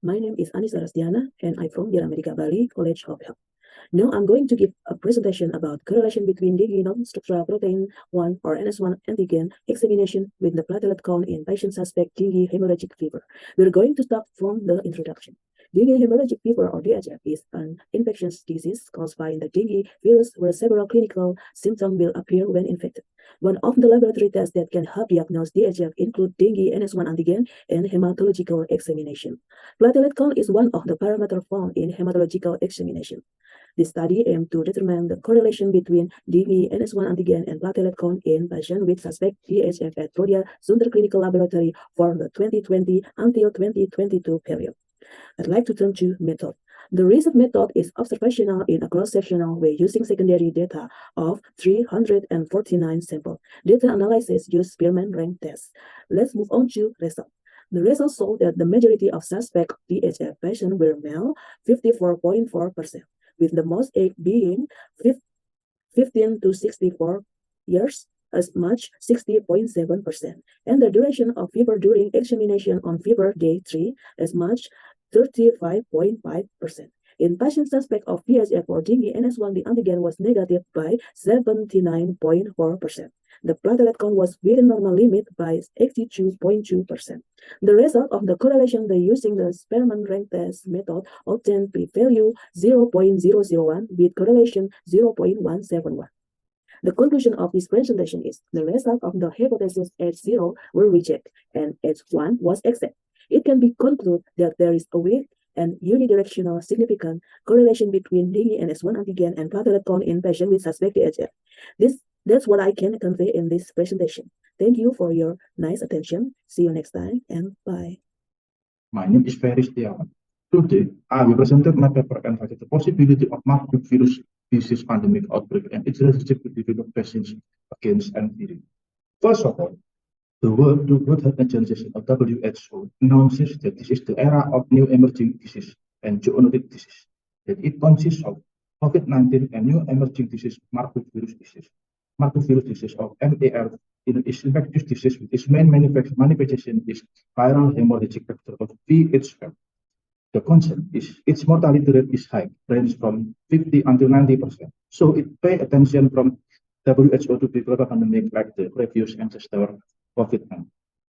My name is Anissa Rastiana, and I'm from Airlangga, Bali, College of Health. Now I'm going to give a presentation about correlation between dengue non-structural protein 1 or NS1 antigen examination with the platelet count in patient suspect dengue hemorrhagic fever. We're going to start from the introduction. Dengue hemorrhagic fever, or DHF, is an infectious disease caused by the dengue virus where several clinical symptoms will appear when infected. One of the laboratory tests that can help diagnose DHF include dengue NS1 antigen and hematological examination. Platelet count is one of the parameters found in hematological examination. This study aimed to determine the correlation between dengue NS1 antigen and platelet count in patients with suspect DHF at Rodia Zunder Clinical Laboratory for the 2020 until 2022 period. I'd like to turn to method. The research method is observational in a cross-sectional way using secondary data of 349 samples. Data analysis use Spearman rank test. Let's move on to result. The results show that the majority of suspect DHF patients were male, 54.4%, with the most age being 15 to 64 years, as much 60.7%, and the duration of fever during examination on fever day 3 as much 35.5%. In patient suspect of DHF or dengue NS1, the antigen was negative by 79.4%. The platelet count was within normal limit by 82.2%. The result of the correlation by using the Spearman rank test method obtained p-value 0.001 with correlation 0.171. The conclusion of this presentation is the result of the hypothesis H0 were rejected and H1 was accepted. It can be concluded that there is a weak and unidirectional significant correlation between dengue NS1 antigen and platelet count in patients with suspect DHF. That's what I can convey in this presentation. Thank you for your nice attention. See you next time and bye. My name is Ferry Setiawan. Today, I will present my paper entitled The Possibility of Marburg Virus Disease Pandemic Outbreak and its Relationship to Develop Vaccines Against MVD. First of all, the World Health Organization of WHO announces that this is the era of new emerging disease and zoonotic disease, that it consists of COVID-19 and new emerging disease, Marburg virus disease. Marburg virus disease, or MAR, is infectious disease with its main manifestation is viral hemorrhagic vector of VHF. The concept is its mortality rate is high, range from 50 until 90%. So it pay attention from WHO to develop a pandemic like the previous ancestor COVID-19.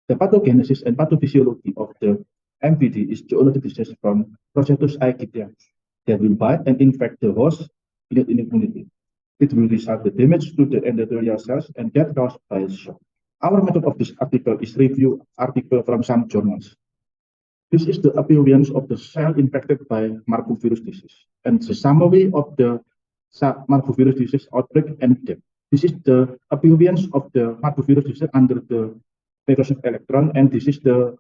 The pathogenesis and pathophysiology of the MVD is zoonotic disease from Procetus aikidia that will bite and infect the host in immunity. It will result the damage to the endothelial cells and get caused by shock. Our method of this article is review article from some journals. This is the appearance of the cell infected by Marburg virus disease and the summary of the Marburg virus disease outbreak and death. This is the appearance of the Marburg virus disease under the microscope electron, and this is the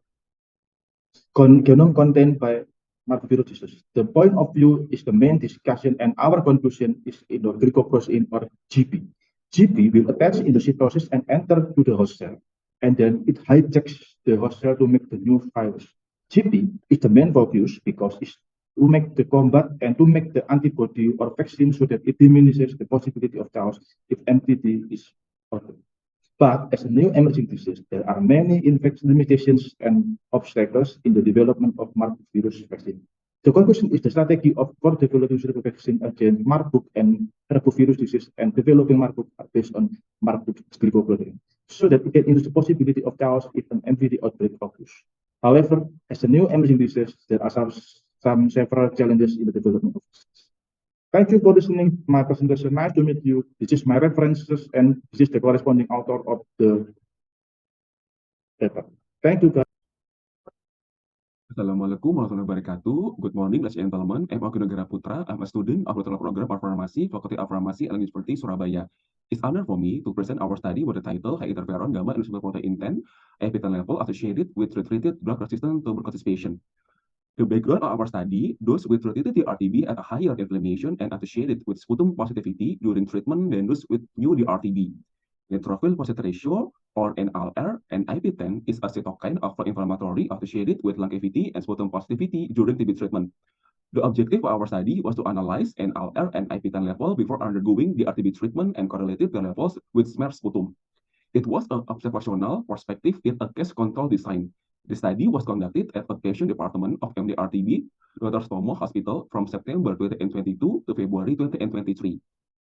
genome contained by Marburg virus disease. The point of view is the main discussion, and our conclusion is in the glycoprotein or GP. GP will attach in the cytosis and enter to the host cell, and then it hijacks the host cell to make the new virus. GP is the main focus because it's to make the combat and to make the antibody or vaccine so that it diminishes the possibility of chaos if MVD is ordered. But as a new emerging disease, there are many infection limitations and obstacles in the development of Marburg virus vaccine. The conclusion is the strategy for developing vaccine against Marburg and herpes disease and developing Marburg are based on Marburg glycoprotein, so that it can induce the possibility of chaos if an MVD outbreak occurs. However, as a new emerging disease, there are several challenges in the development of disease. Thank you for listening to my presentation. Nice to meet you. This is my references and this is the corresponding author of the paper. Thank you, guys. Assalamualaikum warahmatullahi wabarakatuh. Good morning, ladies and gentlemen. I'm Wahyuhadi Putra. I'm a student of the program of Pharmacy, Faculty of Pharmacy, Airlangga University, Surabaya. It's honor for me to present our study with the title High Interferon Gamma Inducible Protein 10 epithelial level associated with treated drug-resistant tuberculosis patient. The background of our study, those with treated DRTB at a higher inflammation and associated with sputum positivity during treatment than those with new DRTB. Neutrophil positive ratio, or NLR, and IP10 is a cytokine of pro-inflammatory associated with lung cavity and sputum positivity during TB treatment. The objective of our study was to analyze NLR and IP10 level before undergoing DRTB treatment and correlated the levels with smear sputum. It was an observational perspective in a case control design. The study was conducted at outpatient department of MD-RTB, Dr. Soetomo Hospital from September 2022 to February 2023.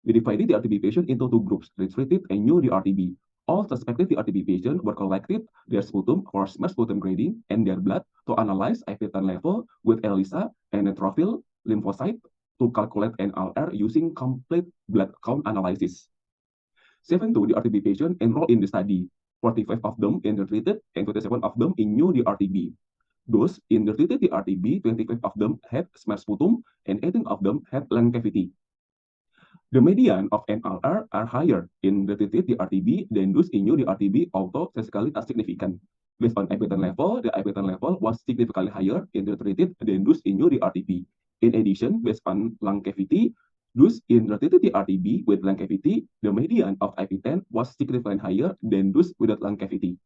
We divided the RTB patient into two groups, retreated and new DRTB. All suspected DRTB patients were collected their sputum for sputum grading and their blood to analyze IP10 level with ELISA and neutrophil lymphocyte to calculate NLR using complete blood count analysis. 72 DRTB patients enrolled in the study, 45 of them in the treated and 27 of them in new DRTB. Those in the treated DRTB, 25 of them had smear sputum and 18 of them had lung cavity. The median of NLR are higher in the treated DRTB than those in new DRTB, although statistically not significant. Based on IP10 level, the IP10 level was significantly higher in the treated than those in new DRTB. In addition, based on lung cavity, those in the treated DRTB with lung cavity, the median of IP10 was significantly higher than those without lung cavity.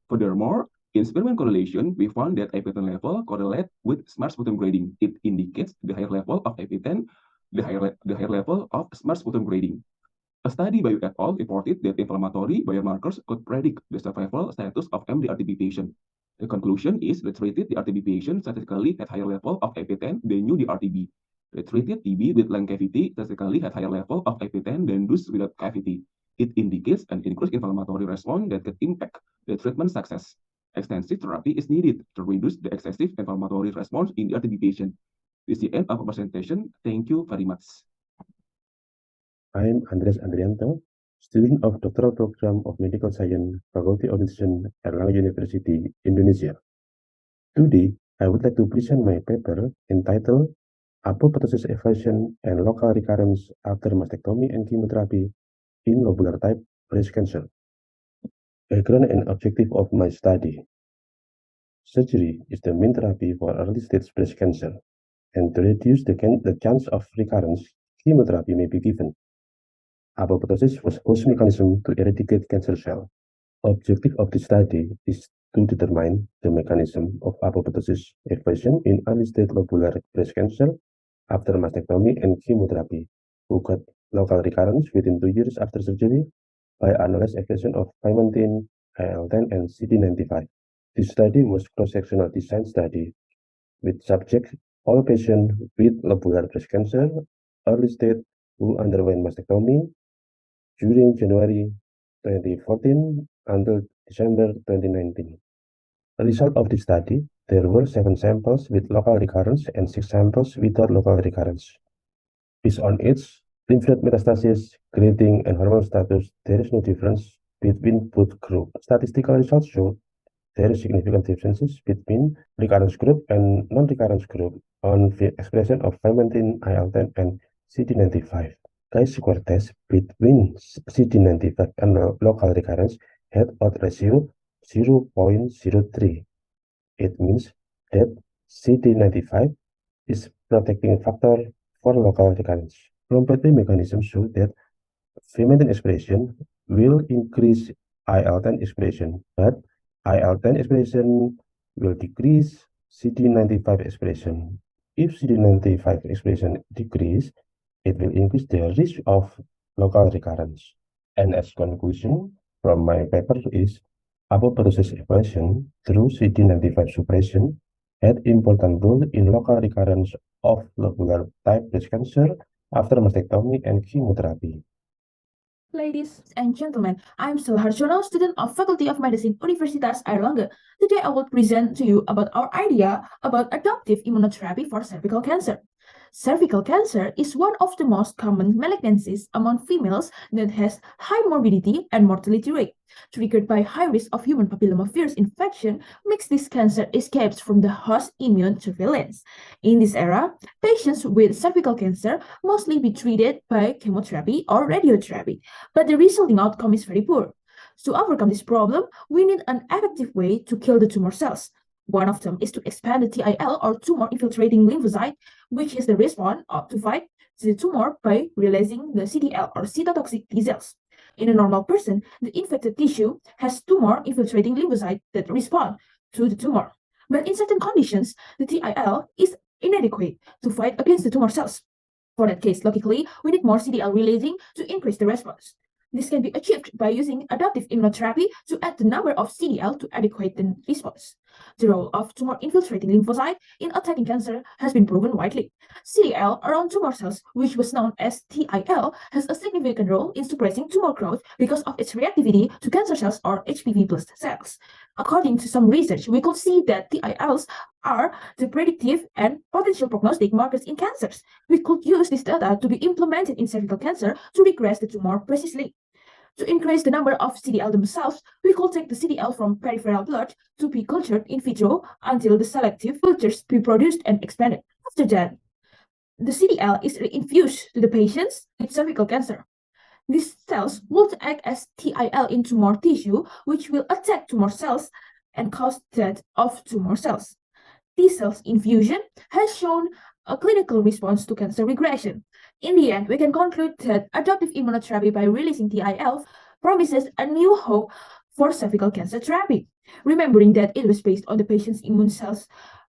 Furthermore, in experiment correlation, we found that IP10 level correlate with smart sputum grading. It indicates the higher level of IP10, the higher level of smart sputum grading. A study by et al. Reported that inflammatory biomarkers could predict the survival status of MDRTB patient. The conclusion is the treated DRTB patient statistically had higher level of IP10 than new DRTB. The treated TB with lung cavity statistically had higher level of IP10 than those without cavity. It indicates an increased inflammatory response that could impact the treatment success. Extensive therapy is needed to reduce the excessive inflammatory response in the RTB patient. This is the end of our presentation. Thank you very much. I am Andres Andrianto, student of Doctoral Program of Medical Science, Faculty of Medicine, Airlangga University, Indonesia. Today, I would like to present my paper entitled Apoptosis Evasion and Local Recurrence After Mastectomy and Chemotherapy in Lobular Type Breast Cancer. Background and objective of my study. Surgery is the main therapy for early-stage breast cancer, and to reduce the chance of recurrence, chemotherapy may be given. Apoptosis was host mechanism to eradicate cancer cell. Objective of the study is to determine the mechanism of apoptosis evasion in early-stage lobular breast cancer after mastectomy and chemotherapy, who got local recurrence within 2 years after surgery by analyzed evasion of Vimentin, IL-10, and CD95. This study was cross-sectional design study with subjects, all patients with lobular breast cancer, early stage who underwent mastectomy during January 2014 until December 2019. The result of the study, there were 7 samples with local recurrence and 6 samples without local recurrence. Based on age, lymph node metastasis, grading, and hormonal status, there is no difference between both groups. Statistical results show there is significant differences between recurrence group and non-recurrence group on the expression of Vimentin, IL-10, and CD95. Chi-square test between CD95 and local recurrence had odds ratio 0.03. It means that CD95 is protecting factor for local recurrence. Comparative mechanisms show that Vimentin expression will increase IL-10 expression, but IL-10 expression will decrease CD95 expression. If CD95 expression decrease, it will increase the risk of local recurrence. And as conclusion from my paper is, apoptosis evasion through CD95 suppression had important role in local recurrence of lobular type breast cancer after mastectomy and chemotherapy. Ladies and gentlemen, I'm Stella Harjono, student of Faculty of Medicine, Universitas Airlangga. Today I will present to you about our idea about adoptive immunotherapy for cervical cancer. Cervical cancer is one of the most common malignancies among females that has high morbidity and mortality rate. Triggered by high risk of human papillomavirus infection, makes this cancer escapes from the host immune surveillance. In this era, patients with cervical cancer mostly be treated by chemotherapy or radiotherapy, but the resulting outcome is very poor. To overcome this problem, we need an effective way to kill the tumor cells. One of them is to expand the TIL or tumor-infiltrating lymphocyte, which is the response to fight the tumor by releasing the CTL or cytotoxic T cells. In a normal person, the infected tissue has tumor-infiltrating lymphocytes that respond to the tumor. But in certain conditions, the TIL is inadequate to fight against the tumor cells. For that case, logically, we need more CTL releasing to increase the response. This can be achieved by using adaptive immunotherapy to add the number of CDL to adequate the response. The role of tumor-infiltrating lymphocyte in attacking cancer has been proven widely. CDL around tumor cells, which was known as TIL, has a significant role in suppressing tumor growth because of its reactivity to cancer cells or HPV plus cells. According to some research, we could see that TILs are the predictive and potential prognostic markers in cancers. We could use this data to be implemented in cervical cancer to regress the tumor precisely. To increase the number of CDL themselves, we could take the CDL from peripheral blood to be cultured in vitro until the selective cultures be produced and expanded. After that, the CDL is infused to the patients with cervical cancer. These cells will act as TIL in tumor tissue, which will attack tumor cells and cause death of tumor cells. T cells infusion has shown a clinical response to cancer regression. In the end, we can conclude that adoptive immunotherapy by releasing TIL promises a new hope for cervical cancer therapy. Remembering that it was based on the patient's immune cells,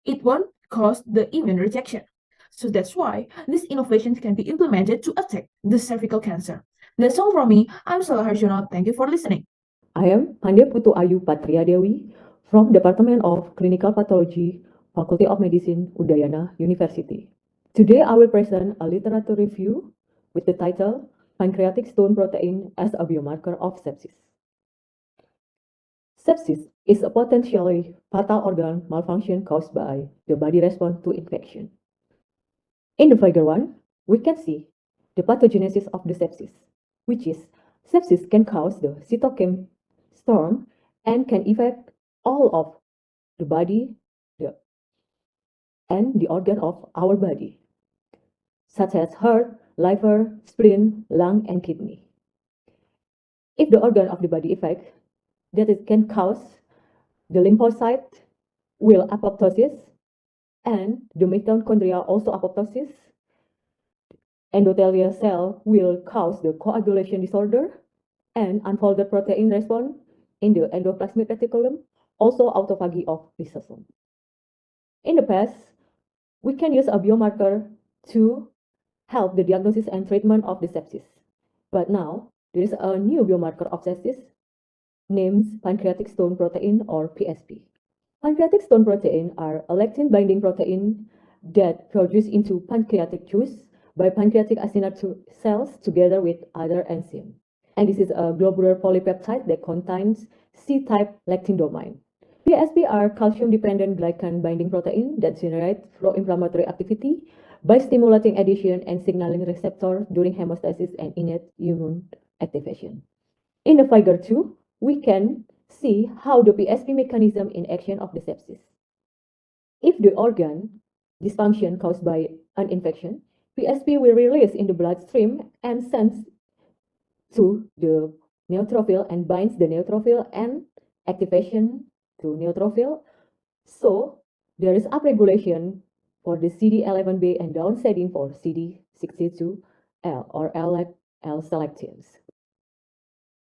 it won't cause the immune rejection. So that's why this innovation can be implemented to attack the cervical cancer. That's all from me. I'm Salah Harjono. Thank you for listening. I am Hande Putu Ayu Patria Dewi from Department of Clinical Pathology, Faculty of Medicine, Udayana University. Today I will present a literature review with the title Pancreatic Stone Protein as a Biomarker of Sepsis. Sepsis is a potentially fatal organ malfunction caused by the body response to infection. In the figure 1, we can see the pathogenesis of the sepsis, which is sepsis can cause the cytokine storm and can affect all of the body and the organ of our body, such as heart, liver, spleen, lung, and kidney. If the organ of the body affect, that it can cause the lymphocyte will apoptosis and the mitochondria also apoptosis. Endothelial cell will cause the coagulation disorder and unfolded protein response in the endoplasmic reticulum, also autophagy of lysosome. In the past, we can use a biomarker to help the diagnosis and treatment of the sepsis. But now, there is a new biomarker of sepsis named pancreatic stone protein or PSP. Pancreatic stone protein are a lectin-binding protein that produced into pancreatic juice by pancreatic acinar cells together with other enzymes. And this is a globular polypeptide that contains C-type lectin domain. PSP are calcium-dependent glycan-binding protein that generate pro-inflammatory activity by stimulating adhesion and signaling receptor during hemostasis and innate immune activation. In the figure 2, we can see how the PSP mechanism in action of the sepsis. If the organ dysfunction caused by an infection, PSP will release in the bloodstream and sends to the neutrophil and binds the neutrophil and activation to neutrophil. So there is upregulation for the CD11B and downsetting for CD62L or L selectives.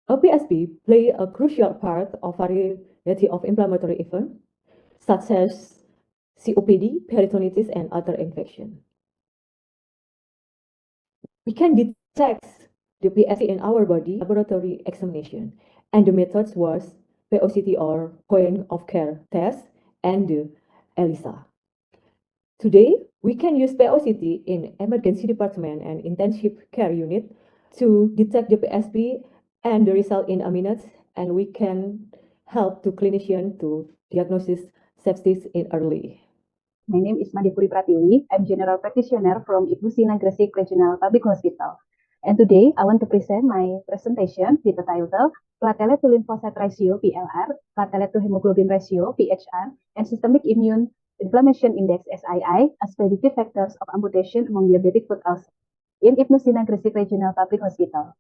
A PSP play a crucial part of variety of inflammatory events such as COPD, peritonitis, and other infection. We can detect the PSP in our body laboratory examination, and the methods was POCT or point of care test and the ELISA. Today, we can use POCT in emergency department and intensive care unit to detect the PSP and the result in a minute, and we can help to clinician to diagnose sepsis in early. My name is Madipuri Pratiwi. I'm general practitioner from Indonesian Regional Public Hospital. And today I want to present my presentation with the title Platelet to Lymphocyte Ratio (PLR), Platelet to Hemoglobin Ratio (PHR), and Systemic Immune Inflammation Index (SII) as predictive factors of amputation among diabetic foot ulcer in Indonesian Regional Public Hospital.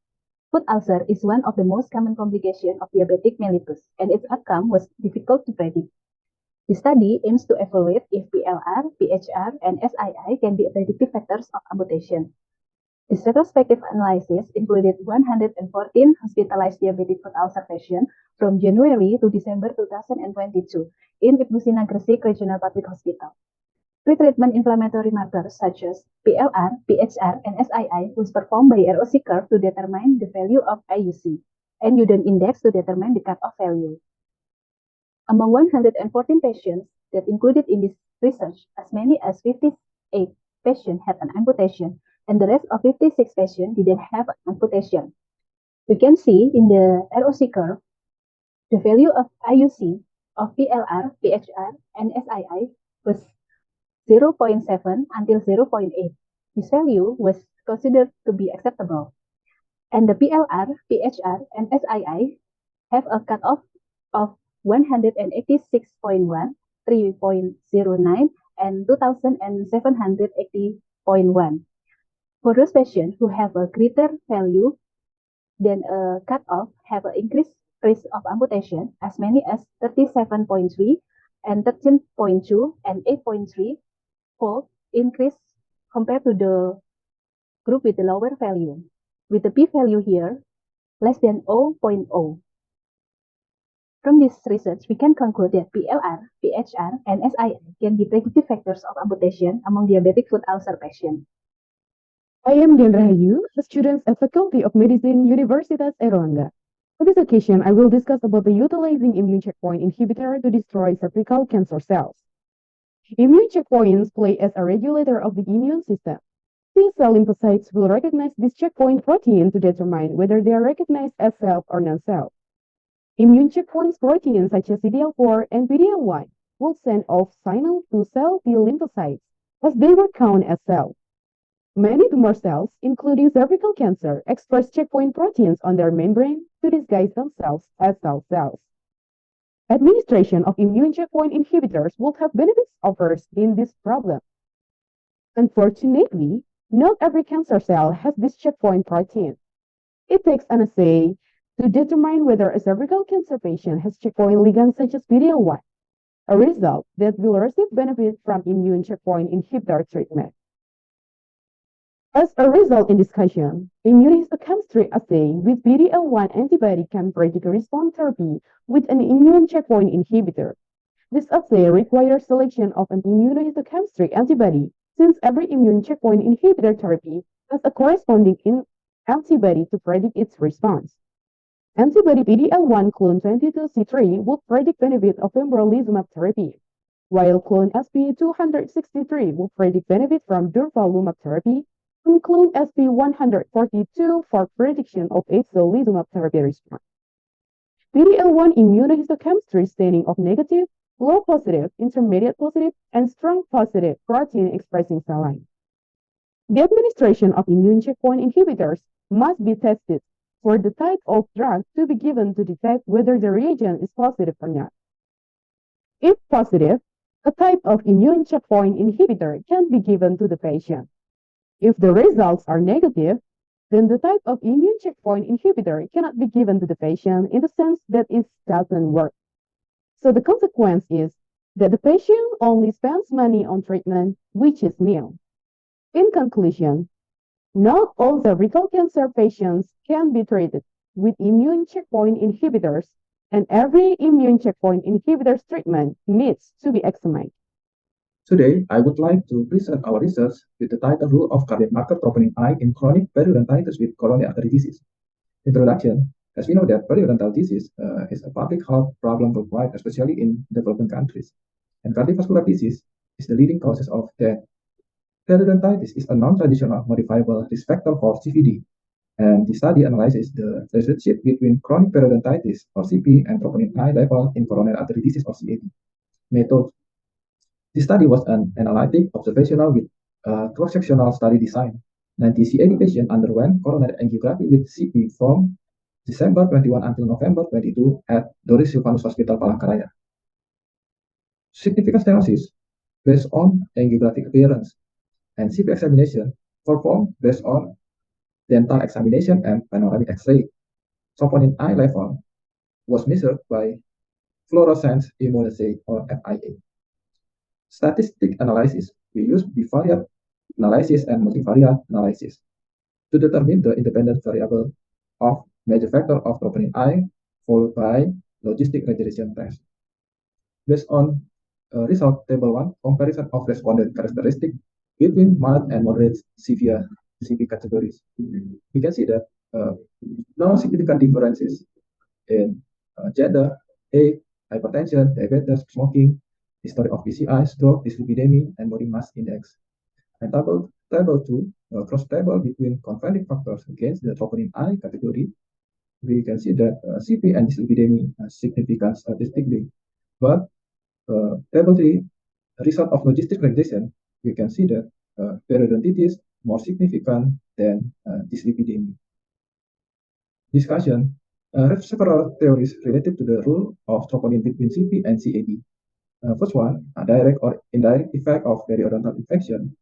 Foot ulcer is one of the most common complications of diabetic mellitus, and its outcome was difficult to predict. The study aims to evaluate if PLR, PHR, and SII can be predictive factors of amputation. This retrospective analysis included 114 hospitalized diabetic foot ulcer patients from January to December 2022 in Indonesian Regional Public Hospital. Pre-treatment inflammatory markers such as PLR, PHR, and SII was performed by ROC curve to determine the value of IUC and Udon index to determine the cutoff value. Among 114 patients that included in this research, as many as 58 patients had an amputation, and the rest of 56 patients didn't have an amputation. We can see in the ROC curve, the value of IUC of PLR, PHR, and SII was 0.7 until 0.8. This value was considered to be acceptable. And the PLR, PHR, and SII have a cutoff of 186.1, 3.09, and 2780.1. For those patients who have a greater value than a cutoff have an increased risk of amputation as many as 37.3 and 13.2 and 8.3 fold increase compared to the group with the lower value, with the p-value here less than 0.0. From this research, we can conclude that PLR, PHR, and SII can be predictive factors of amputation among diabetic foot ulcer patients. I am Rahayu, a student at Faculty of Medicine, Universitas Airlangga. For this occasion, I will discuss about the utilizing immune checkpoint inhibitor to destroy cervical cancer cells. Immune checkpoints play as a regulator of the immune system. T-cell lymphocytes will recognize this checkpoint protein to determine whether they are recognized as self or non-self. Immune checkpoints proteins such as CDL4 and PD-L1 will send off signal to cell T lymphocytes as they were counted as cells. Many tumor cells, including cervical cancer, express checkpoint proteins on their membrane to disguise themselves as cells. Administration of immune checkpoint inhibitors would have benefits offers in this problem. Unfortunately, not every cancer cell has this checkpoint protein. It takes an assay to determine whether a cervical cancer patient has checkpoint ligands such as PD-L1, a result that will receive benefit from immune checkpoint inhibitor treatment. As a result in discussion, immunohistochemistry assay with PD-L1 antibody can predict response therapy with an immune checkpoint inhibitor. This assay requires selection of an immunohistochemistry antibody, since every immune checkpoint inhibitor therapy has a corresponding antibody to predict its response. Antibody PD-L1 clone 22C3 would predict benefit of pembrolizumab therapy, while clone SP263 would predict benefit from durvalumab therapy, and clone SP142 for prediction of atezolizumab therapy response. PD-L1 immunohistochemistry staining of negative, low positive, intermediate positive, and strong positive protein expressing cell line. The administration of immune checkpoint inhibitors must be tested for the type of drug to be given to detect whether the reagent is positive or not. If positive, a type of immune checkpoint inhibitor can be given to the patient. If the results are negative, then the type of immune checkpoint inhibitor cannot be given to the patient in the sense that it doesn't work. So the consequence is that the patient only spends money on treatment which is nil. In conclusion, not all cervical cancer patients can be treated with immune checkpoint inhibitors, and every immune checkpoint inhibitor's treatment needs to be examined. Today, I would like to present our research with the title Role of Cardiac Marker Troponin I in Chronic Periodontitis with Coronary Artery Disease. Introduction. As we know that periodontal disease is a public health problem worldwide, especially in developing countries. And cardiovascular disease is the leading causes of death. Periodontitis is a non-traditional modifiable risk factor for CVD, and the study analyzes the relationship between chronic periodontitis or CP and troponin I level in coronary artery disease or CAD. Method. This study was an analytic observational with cross-sectional study design. 90 CAD patients underwent coronary angiography with CP from December 21 until November 22 at Doris Silvanus Hospital, Palangkaraya. Significant stenosis based on angiographic appearance, and CP examination performed based on dental examination and panoramic X-ray. Troponin I level was measured by fluorescence immunoassay or FIA. Statistic analysis, we use bivariate analysis and multivariate analysis to determine the independent variable of major factor of troponin I, followed by logistic regression test. Based on result table 1, comparison of respondent characteristic between mild and moderate severe CP categories. We can see that no significant differences in gender, age, hypertension, diabetes, smoking, history of PCI, stroke, dyslipidemia, and body mass index. And table 2, cross table between confounding factors against the troponin I category, we can see that CP and dyslipidemia are significant statistically. But table 3, result of logistic regression, we can see that periodontitis more significant than dyslipidemia. Discussion. Several theories related to the role of troponin between CP and CAD. First one, a direct or indirect effect of periodontal infection,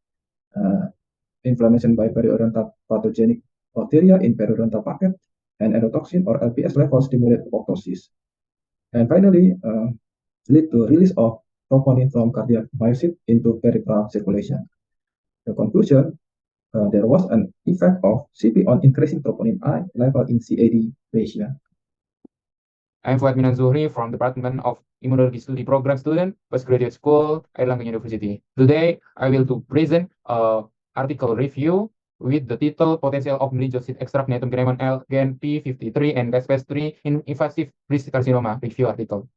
inflammation by periodontal pathogenic bacteria in periodontal pocket, and endotoxin or LPS levels stimulate apoptosis. And finally, lead to release of troponin from cardiac myocyte into peripheral circulation. The conclusion, there was an effect of CP on increasing troponin I level in CAD patient. I'm Fuad Zuhri from the Department of Immunology Study Program student, Postgraduate School, Airlangga University. Today, I will to present an article review with the title Potential of Meningeal Seed Extract Natum Greymon L, Gen P53 and Sp.BS3 in Invasive Breast Carcinoma review article.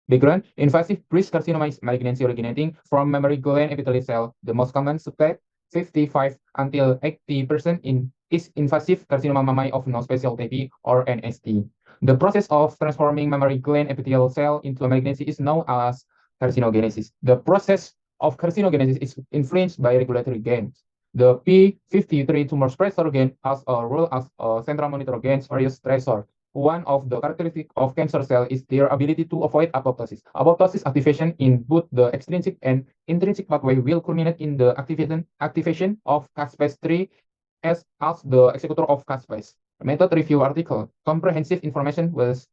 Background, invasive breast carcinoma is malignancy originating from mammary gland epithelial cell. The most common subtype, 55 until 80% is invasive carcinoma mammae of no specialty or NST. The process of transforming mammary gland epithelial cell into a malignancy is known as carcinogenesis. The process of carcinogenesis is influenced by regulatory genes. The P53 tumor suppressor gene has a role as a central monitor against various stressors. One of the characteristics of cancer cell is their ability to avoid apoptosis. Apoptosis activation in both the extrinsic and intrinsic pathway will culminate in the activation of Cas3 as the executor of Cas. Method review article. Comprehensive information was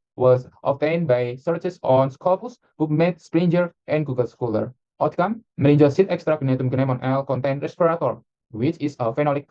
obtained by searches on Scopus, PubMed, Springer, and Google Scholar. Outcome: meningeal seed extract Natum Greymon L contain resveratrol, which is a phenolic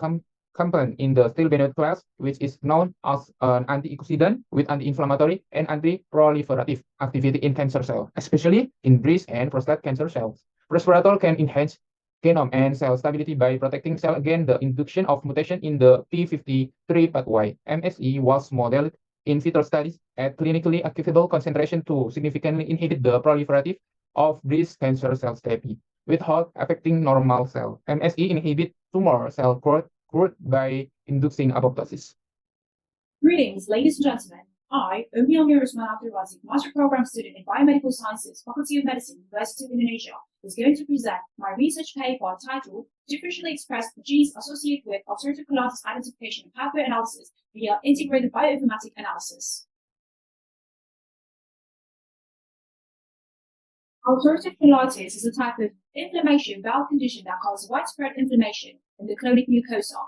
compound in the stilbenoid class, which is known as an antioxidant with anti-inflammatory and anti-proliferative activity in cancer cells, especially in breast and prostate cancer cells. Resveratrol can enhance genome and cell stability by protecting cell against the induction of mutation in the P53 pathway. MSE was modeled in vitro studies at clinically acceptable concentration to significantly inhibit the proliferative of breast cancer cell therapy without affecting normal cell. MSE inhibit tumor cell growth by inducing apoptosis. Greetings, ladies and gentlemen. I, Umiyami Rusman Abdurrazik, Master Program Student in Biomedical Sciences, Faculty of Medicine, University of Indonesia, is going to present my research paper titled Differentially Expressed Genes Associated with Ulcerative Colitis Identification and Pathway Analysis via Integrated Bioinformatic Analysis. Ulcerative colitis is a type of inflammation bowel condition that causes widespread inflammation in the colonic mucosa.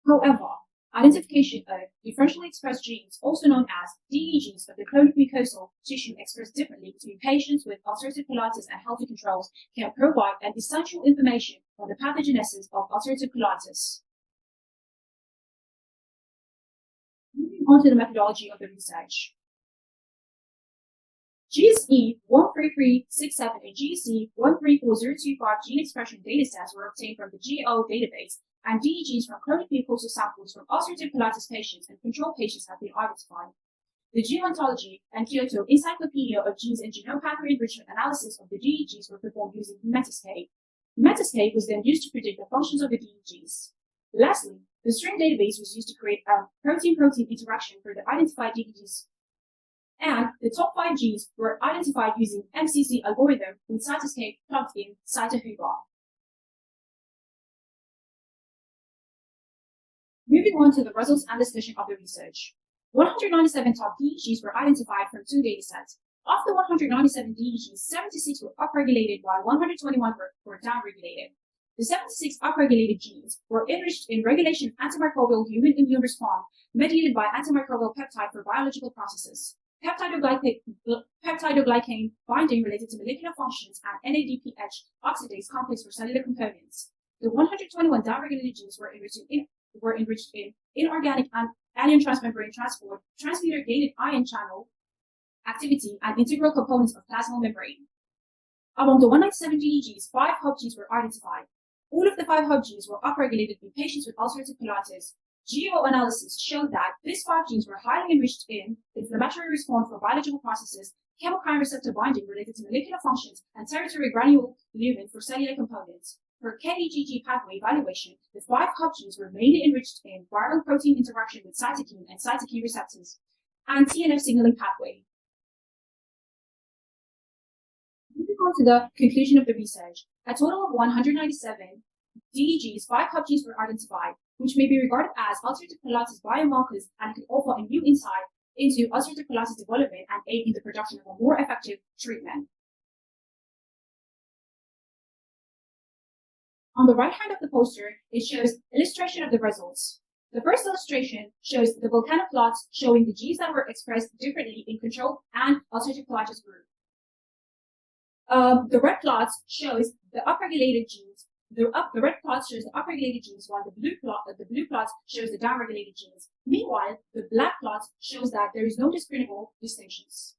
However, identification of differentially expressed genes, also known as DE genes of the colonic mucosal tissue expressed differently between patients with ulcerative colitis and healthy controls, can provide an essential information on the pathogenesis of ulcerative colitis. Moving on to the methodology of the research. GSE 13367 and GSE 134025 gene expression datasets were obtained from the GO database, and DE genes from chronic mucosal samples from ulcerative colitis patients and control patients have been identified. The Immunology and Kyoto Encyclopedia of Genes and Genome Pathway Enrichment analysis of the DE genes were performed using Metascape. Metascape was then used to predict the functions of the DE genes. Lastly, the string database was used to create a protein-protein interaction for the identified DE genes, and the top 5 genes were identified using MCC algorithm with Cytoscape plugged in Cytohoover. Moving on to the results and discussion of the research. 197 top DEGs were identified from 2 datasets. Of the 197 DEGs, 76 were upregulated while 121 were downregulated. The 76 upregulated genes were enriched in regulation of antimicrobial human immune response mediated by antimicrobial peptide for biological processes, peptidoglycan binding related to molecular functions, and NADPH oxidase complex for cellular components. The 121 downregulated genes were enriched in inorganic and anion transmembrane transport, transmuter-gated ion channel activity, and integral components of plasma membrane. Among the 197 DEGs, 5 hub genes were identified. All of the 5 hub genes were upregulated in patients with ulcerative colitis. GO analysis showed that these 5 genes were highly enriched in inflammatory response for biological processes, chemokine receptor binding related to molecular functions, and territory granule lumen for cellular components. For KEGG pathway evaluation, the 5 hub genes were mainly enriched in viral protein interaction with cytokine and cytokine receptors, and TNF signaling pathway. Moving on to the conclusion of the research, a total of 197 DEGs, 5 hub genes were identified, which may be regarded as ulcerative colitis biomarkers and can offer a new insight into ulcerative colitis development and aid in the production of a more effective treatment. On the right hand of the poster, it shows illustration of the results. The first illustration shows the volcano plots showing the genes that were expressed differently in control and ulcerative colitis group. The red plots shows the upregulated genes. The red plot shows the upregulated genes, while the blue plot shows the downregulated genes. Meanwhile, the black plot shows that there is no discernible distinctions.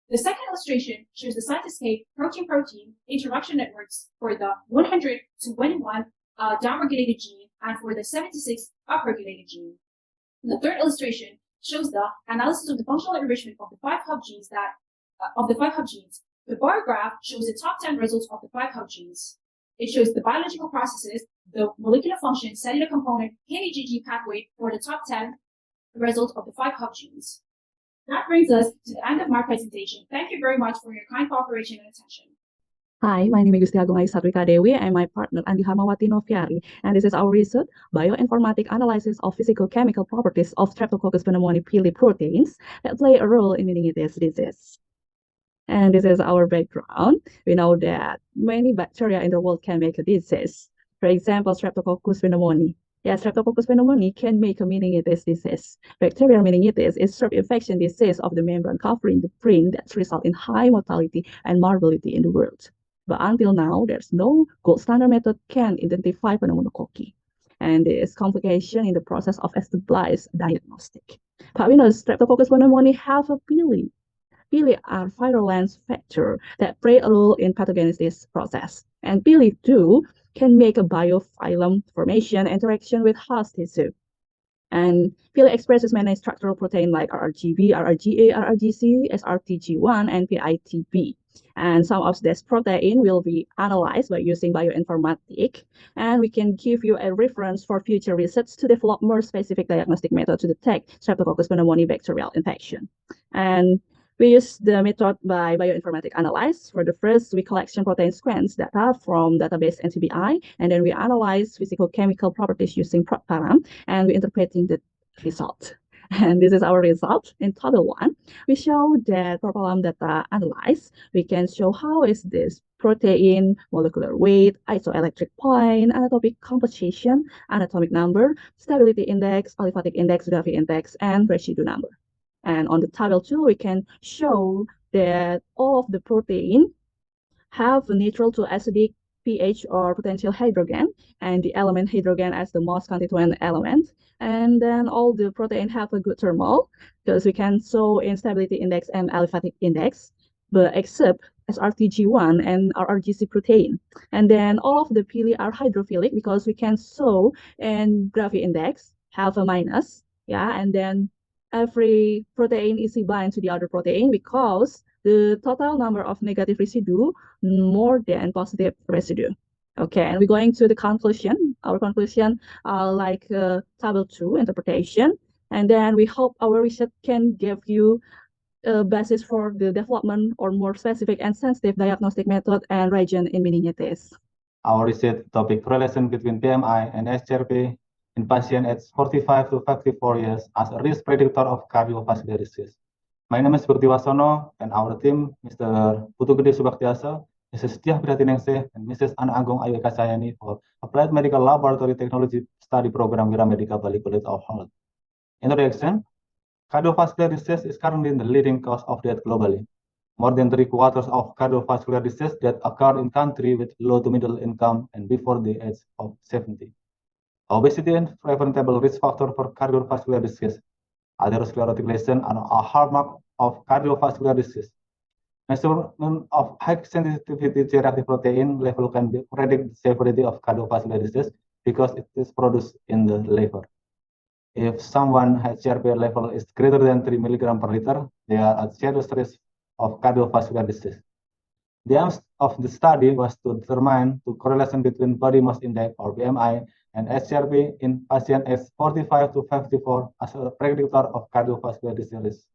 The second illustration shows the cytoscape protein-protein interaction networks for the 100 to 21 downregulated gene and for the 76 upregulated gene. The third illustration shows the analysis of the functional enrichment of the 5 hub genes The bar graph shows the top 10 results of the 5 hub genes. It shows the biological processes, the molecular function, cellular component, KEGG pathway for the top 10 results of the 5 hub genes. That brings us to the end of my presentation. Thank you very much for your kind cooperation and attention. Hi, my name is Gusti Agung Satrika Dewi and my partner Andi Harmawati Noviari, and this is our research, bioinformatic analysis of physicochemical properties of Streptococcus pneumoniae pili proteins that play a role in meningitis disease. And this is our background. We know that many bacteria in the world can make a disease. For example, Streptococcus pneumoniae. Streptococcus pneumoniae can make a meningitis disease. Bacterial meningitis is a infection disease of the membrane covering the brain that results in high mortality and morbidity in the world. But until now, there's no gold standard method can identify pneumococci. And this complication in the process of established diagnostic. But we know Streptococcus pneumoniae have a pili. Pili are virulence factor that play a role in pathogenesis process. And pili too can make a biofilm formation interaction with host tissue. And pili expresses many structural protein like RRGB, RRGA, RRGC, SRTG1, and PITB. And some of this protein will be analyzed by using bioinformatics, and we can give you a reference for future research to develop more specific diagnostic method to detect Streptococcus pneumoniae bacterial infection. And we use the method by bioinformatics analyze. For the first, we collection protein sequence data from database NCBI, and then we analyze physicochemical properties using ProtParam, and we interpreting the result. And this is our result. In table 1, we show that ProtParam data analyzed. We can show how is this protein, molecular weight, isoelectric point, anatomic composition, anatomic number, stability index, aliphatic index, gravity index, and residue number. And on the table 2, we can show that all of the protein have a neutral to acidic pH or potential hydrogen, and the element hydrogen as the most constituent element. And then all the protein have a good thermal, because we can show instability index and aliphatic index, but except SRTG1 and RRGC protein. And then all of the pili are hydrophilic because we can show and gravity index have a minus, and then every protein is bind to the other protein because the total number of negative residue more than positive residue. Okay, and we're going to the conclusion. Our conclusion like table 2 interpretation, and then we hope our research can give you a basis for the development or more specific and sensitive diagnostic method and region in meningitis. Our research topic relation between BMI and SCRP in patients aged 45 to 54 years as a risk predictor of cardiovascular disease. My name is Bukti Wasono, and our team, Mr. Putu Gede Subaktiasa, Mrs. Diah Pratiningsih, and Mrs. Anna Agung Ayu Eka Sayani for Applied Medical Laboratory Technology Study Program Wiramedika Bali College of Health. Introduction: cardiovascular disease is currently the leading cause of death globally. More than 3/4 of cardiovascular disease that occur in countries with low to middle income and before the age of 70. Obesity and preventable risk factor for cardiovascular disease. Atherosclerotic lesion are a hallmark of cardiovascular disease. Measurement of high sensitivity C-reactive protein level can predict the severity of cardiovascular disease because it is produced in the liver. If someone has CRP level is greater than 3 mg per liter, they are at serious risk of cardiovascular disease. The aim of the study was to determine the correlation between body mass index or BMI and SCRP in patients aged 45 to 54 as a predictor of cardiovascular disease.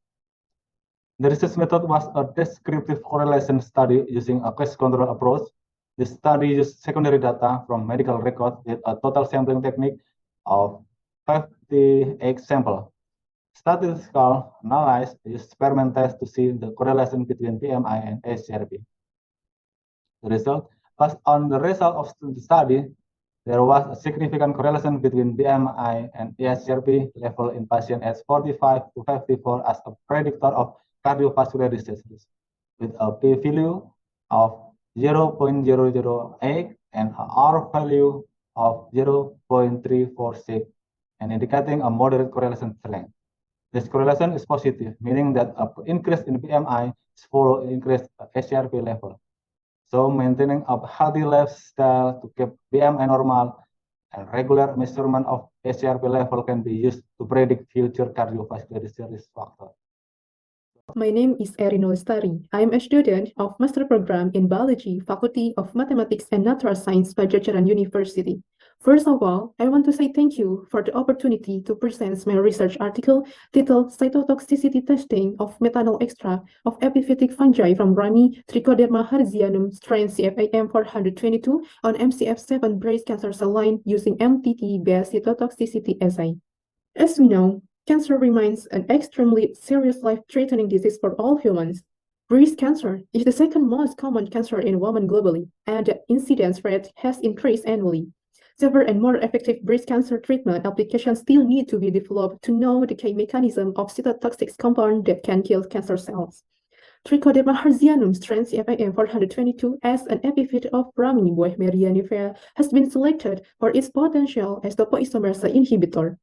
The research method was a descriptive correlation study using a case control approach. The study used secondary data from medical records with a total sampling technique of 58 samples. Statistical analysis used experiment test to see the correlation between BMI and SCRP. The result, based on the result of the study, there was a significant correlation between BMI and SCRP level in patients aged 45 to 54 as a predictor of cardiovascular disease, with a p-value of 0.008 and an R value of 0.346, and indicating a moderate correlation strength. This correlation is positive, meaning that an increase in BMI is followed increase SCRP level. So maintaining a healthy lifestyle to keep BMI normal and regular measurement of SCRP level can be used to predict future cardiovascular disease risk factor. My name is Erino Lestari. I am a student of Master Program in Biology, Faculty of Mathematics and Natural Science, Pajajaran University. First of all, I want to say thank you for the opportunity to present my research article titled Cytotoxicity Testing of Methanol Extract of Epiphytic Fungi from Rami Trichoderma hertzianum strain CFAM 422 on MCF7 breast cancer cell line using MTT-based cytotoxicity assay. As we know, cancer remains an extremely serious life-threatening disease for all humans. Breast cancer is the second most common cancer in women globally, and the incidence rate has increased annually. Safer and more effective breast cancer treatment applications still need to be developed to know the key mechanism of cytotoxic compound that can kill cancer cells. Trichoderma hertzianum strain CFAM 422 as an epiphyte of Rami Buehmeria has been selected for its potential as topoisomerase inhibitor.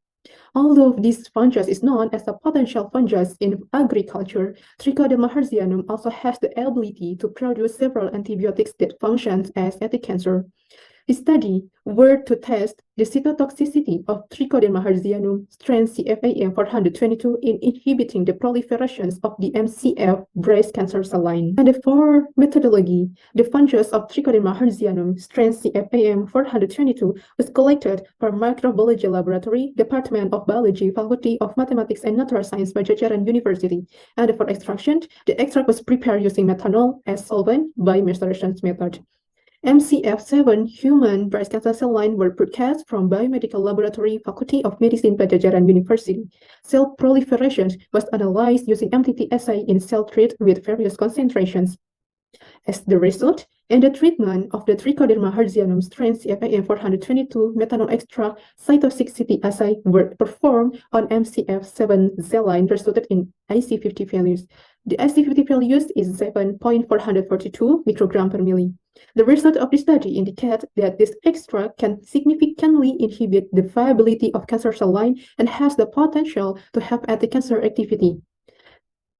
Although this fungus is known as a potential fungus in agriculture, Trichoderma hertzianum also has the ability to produce several antibiotics that function as anti-cancer. The study were to test the cytotoxicity of Trichoderma hertzianum strain CFAM 422 in inhibiting the proliferation of the MCF breast cancer cell line. And for methodology, the fungus of Trichoderma hertzianum strain CFAM 422 was collected from Microbiology Laboratory, Department of Biology, Faculty of Mathematics and Natural Science, Pajajaran University. And for extraction, the extract was prepared using methanol as solvent by maceration method. MCF7 human breast cancer cell line were broadcast from Biomedical Laboratory, Faculty of Medicine, Pajajaran University. Cell proliferation was analyzed using MTT assay in cell treat with various concentrations. As the result, in the treatment of the Trichoderma hertzianum strain CFAM 422 methanol extract cytotoxicity assay were performed on MCF7 cell line resulted in IC50 values. The IC50 values is 7.442 microgram per milli. The result of the study indicates that this extract can significantly inhibit the viability of cancer cell line and has the potential to have anti-cancer activity.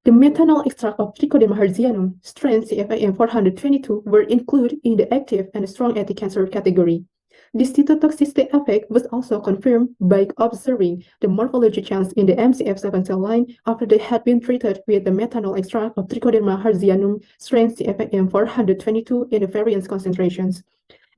The methanol extract of Trichoderma hertzianum strain CFAM 422 were included in the active and strong anti-cancer category. This cytotoxicity effect was also confirmed by observing the morphology change in the MCF7 cell line after they had been treated with the methanol extract of Trichoderma hertzianum strain CFAM 422 in the various concentrations.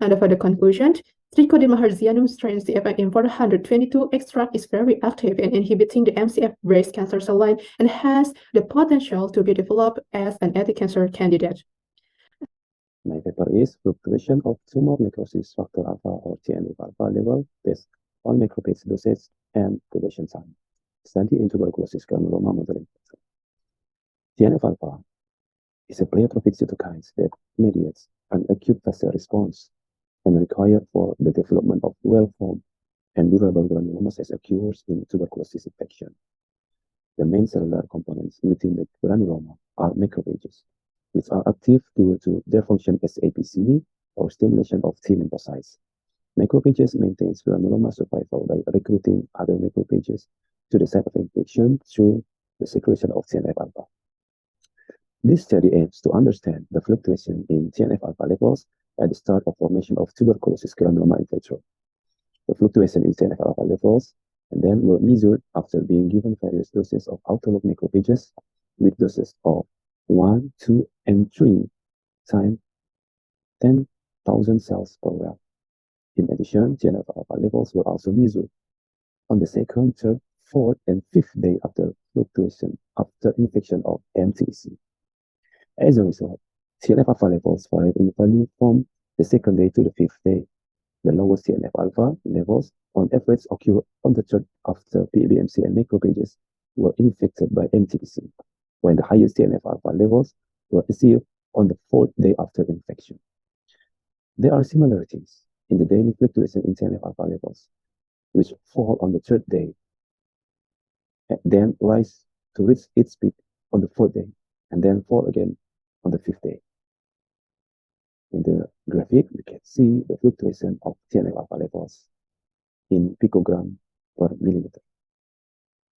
And for the conclusion, Trichoderma hertzianum strain CFAM 422 extract is very active in inhibiting the MCF breast cancer cell line and has the potential to be developed as an anti-cancer candidate. My paper is Fluctuation of Tumor Necrosis Factor Alpha or TNF-alpha level based on macrophage dosage and Foudation time. Study in tuberculosis granuloma modeling. TNF-alpha is a pleiotropic cytokine that mediates an acute T-cell response and required for the development of well-formed and durable granulomas as occurs in tuberculosis infection. The main cellular components within the granuloma are macrophages, which are active due to their function as APC or stimulation of T lymphocytes. Macrophages maintains granuloma survival by recruiting other macrophages to the site of infection through the secretion of TNF-alpha. This study aims to understand the fluctuation in TNF-alpha levels at the start of formation of tuberculosis granuloma in vitro. The fluctuation in TNF-alpha levels and then were measured after being given various doses of autolog macrophages with doses of 1, 2, and 3 times 10,000 cells per well. In addition, TNF-alpha levels were also measured on the second, third, fourth, and fifth day after fluctuation after infection of MTC. As a result, TNF-alpha levels varied in value from the second day to the fifth day. The lowest TNF-alpha levels on average occur on the third after PBMC and macrophages were infected by MTC, while the highest TNF-alpha levels were achieved on the fourth day after infection. There are similarities in the daily fluctuation in TNF-alpha levels, which fall on the third day, and then rise to reach its peak on the fourth day, and then fall again on the fifth day. In the graphic, we can see the fluctuation of TNF-alpha levels in picogram per millimeter.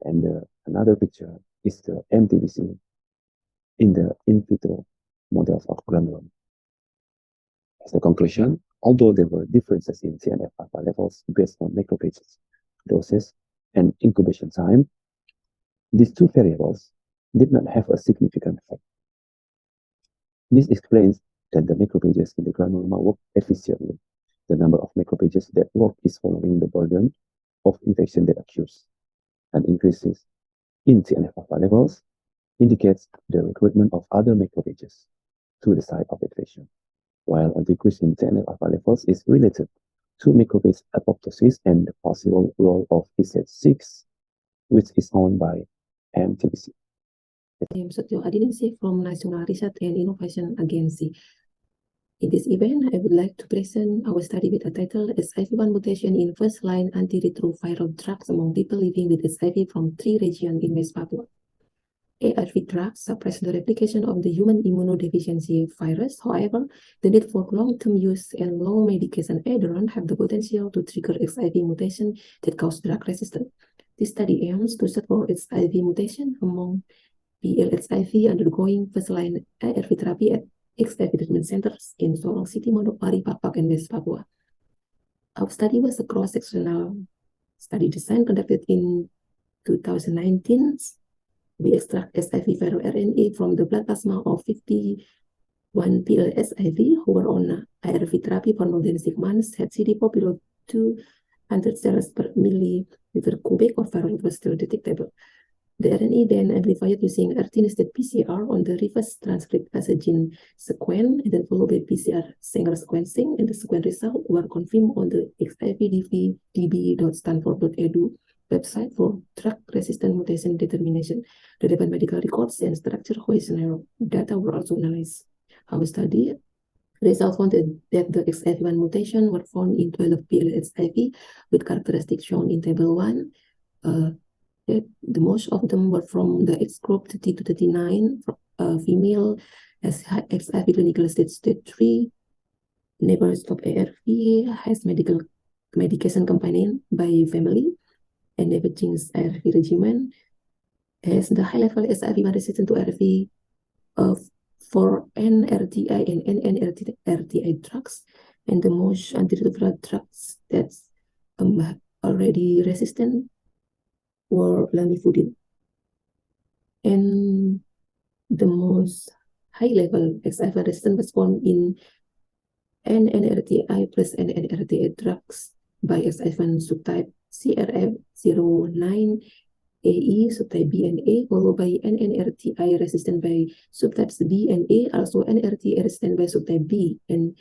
And another picture is the MTBC in the in vitro models of granuloma. As a conclusion, although there were differences in TNF-alpha levels based on macrophages, doses, and incubation time, these two variables did not have a significant effect. This explains that the macrophages in the granuloma work efficiently. The number of macrophages that work is following the burden of infection that occurs, and increases in TNF-alpha levels indicates the recruitment of other macrophages to the site of infection, while a decrease in TNF-alpha levels is related to macrophage apoptosis and the possible role of EZ6, which is owned by MTBC. I'm Wahyuhadi from National Research and Innovation Agency. In this event, I would like to present our study with the title SIV1 mutation in first-line antiretroviral drugs among people living with SIV from 3 regions in West Papua. ARV drugs suppress the replication of the human immunodeficiency virus. However, the need for long-term use and low medication adherence have the potential to trigger SIV mutation that cause drug resistance. This study aims to search for SIV mutation among PLSIV undergoing first-line ARV therapy at XIV treatment centers in Sorong City, Manokwari, Papak, and West Papua. Our study was a cross-sectional study design conducted in 2019. We extract SIV viral RNA from the blood plasma of 51 PLSIV who were on ARV therapy for more than 6 months, had CD4 below 200 cells per milliliter cubic of viral was still detectable. The RNA then amplified using RT-nested PCR on the reverse transcript as a gene sequence, and then followed by PCR Sanger sequencing, and the sequence results were confirmed on the xivdb.stanford.edu website for drug-resistant mutation determination. Relevant medical records and structure questionnaire data were also analyzed. Our study results found that the XIV1 mutation were found in 12 PLSIV with characteristics shown in Table 1. That the most of them were from the X group 30 to 39, female as XIV clinical stage 3, never stop ARV, has medication companion by family, and never changed ARV regimen, has the high level SIV1 resistant to ARV for NRTI and NNRTI drugs, and the most antiretroviral drugs that's already resistant were lamivudine. And the most high level XIV resistant was found in NNRTI plus NNRTI drugs by XIV subtype CRF09 AE subtype B and A, followed by NNRTI resistant by subtypes B and A, also NRTI resistant by subtype B. And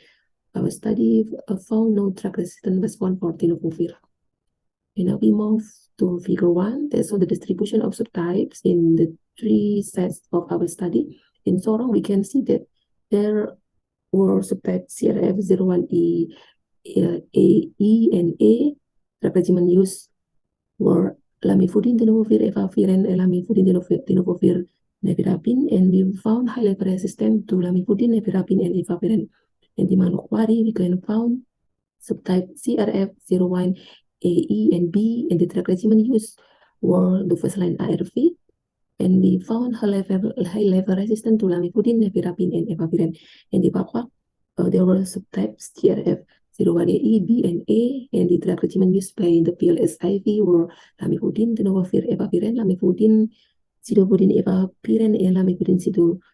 our study found no drug resistance was found for tenofovir. And now we move to figure 1. That's all the distribution of subtypes in the 3 sets of our study. In Sorong, we can see that there were subtypes CRF01E, AE, and A. Drug regimen used were lamivudine, tenofovir, efavirenz, and lamivudine, tenofovir, nevirapine, and we found high level resistance to lamivudine, nevirapine, and efavirenz. And in Manokwari, we can found subtype CRF01 AE and B, and the drug regimen used were the first-line ARV, and we found high level resistance to lamivudine, nevirapine, and efavirenz. And in Papak, there were subtypes 01A, B, and A, and the drug regimen used by the PLSIV were lamivudine, tenofovir, evapiren, lamivudine, sidofudine, evapiren, and lamivudine,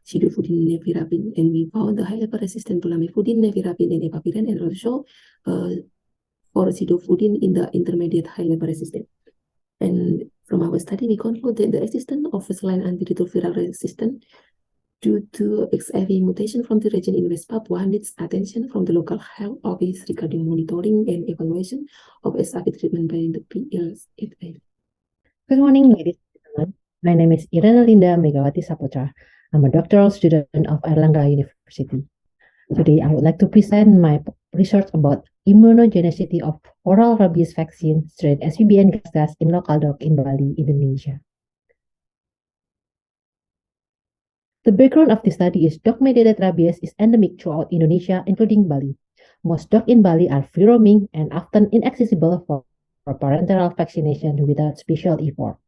sidofudine, nevirapine. And we found the high level resistant to lamivudine, nevirapine, and evapiren, and also for sidofudine in the intermediate high level resistant. And from our study, we conclude that the existence of first-line antiretroviral resistance due to XIV mutation from the region in West Papua needs attention from the local health office regarding monitoring and evaluation of SIV treatment by the PLSIV. Good morning, ladies and gentlemen. My name is Airlangga Megawati Saputra. I'm a doctoral student of Airlangga University. Today, I would like to present my research about immunogenicity of oral rabies vaccine strain Sp.BS gas in local dog in Bali, Indonesia. The background of the study is dog-mediated rabies is endemic throughout Indonesia, including Bali. Most dogs in Bali are free-roaming and often inaccessible for parenteral vaccination without special effort.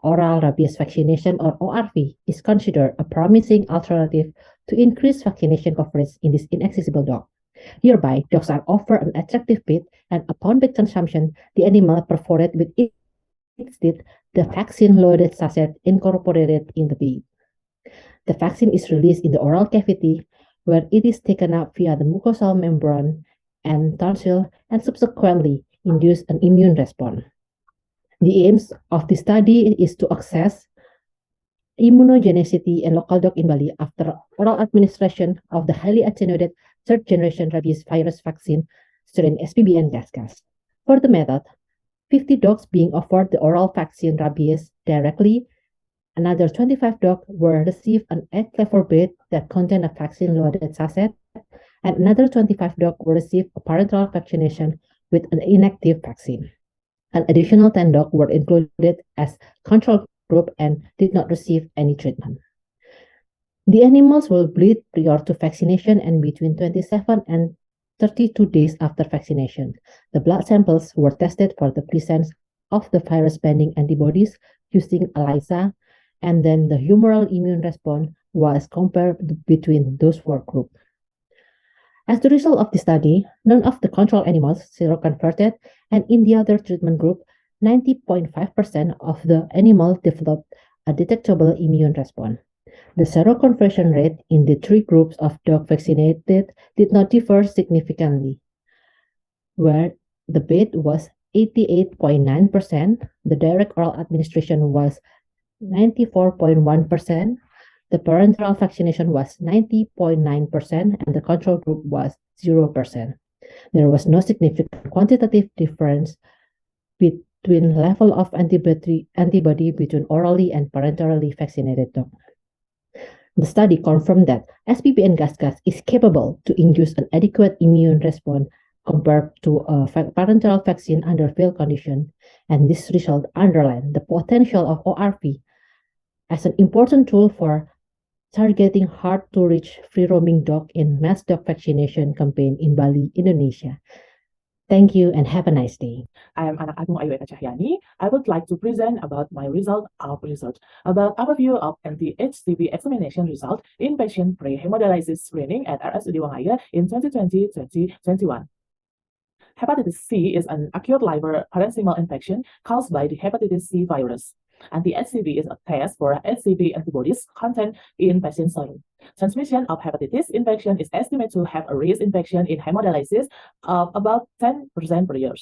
Oral rabies vaccination, or ORV, is considered a promising alternative to increase vaccination coverage in this inaccessible dog. Hereby, dogs are offered an attractive bait, and upon bait consumption, the animal perforated with its teeth the vaccine-loaded sachet incorporated in the bait. The vaccine is released in the oral cavity, where it is taken up via the mucosal membrane and tonsil, and subsequently induce an immune response. The aims of the study is to assess immunogenicity in local dog in Bali after oral administration of the highly attenuated third-generation rabies virus vaccine strain Sp.BS gas. For the method, 50 dogs being offered the oral vaccine rabies directly. Another 25 dogs were received an egg flavor bait that contained a vaccine-loaded sachet, and another 25 dogs were received a parenteral vaccination with an inactive vaccine. An additional 10 dogs were included as control group and did not receive any treatment. The animals will bleed prior to vaccination and between 27 and 32 days after vaccination. The blood samples were tested for the presence of the virus-binding antibodies using ELISA, and then the humoral immune response was compared between those four groups. As the result of the study, none of the control animals seroconverted, and in the other treatment group, 90.5% of the animals developed a detectable immune response. The seroconversion rate in the three groups of dogs vaccinated did not differ significantly, where the bait was 88.9%, the direct oral administration was 94.1%, the parenteral vaccination was 90.9%, and the control group was 0%. There was no significant quantitative difference between level of antibody between orally and parenterally vaccinated dogs. The study confirmed that Sp.BS gas is capable to induce an adequate immune response compared to a parenteral vaccine under field condition, and this result underlined the potential of ORV as an important tool for targeting hard-to-reach free-roaming dog in mass dog vaccination campaign in Bali, Indonesia. Thank you and have a nice day. I am Anak Agung Ayu Eka Cahyani. I would like to present about my result of research about overview of anti-HCV examination result in patient pre-hemodialysis screening at RSUD Wahyuhadi in 2020-2021. Hepatitis C is an acute liver parenchymal infection caused by the hepatitis C virus. Anti-HCV is a test for HCV antibodies contained in patient serum. Transmission of hepatitis infection is estimated to have a risk infection in hemodialysis of about 10% per year.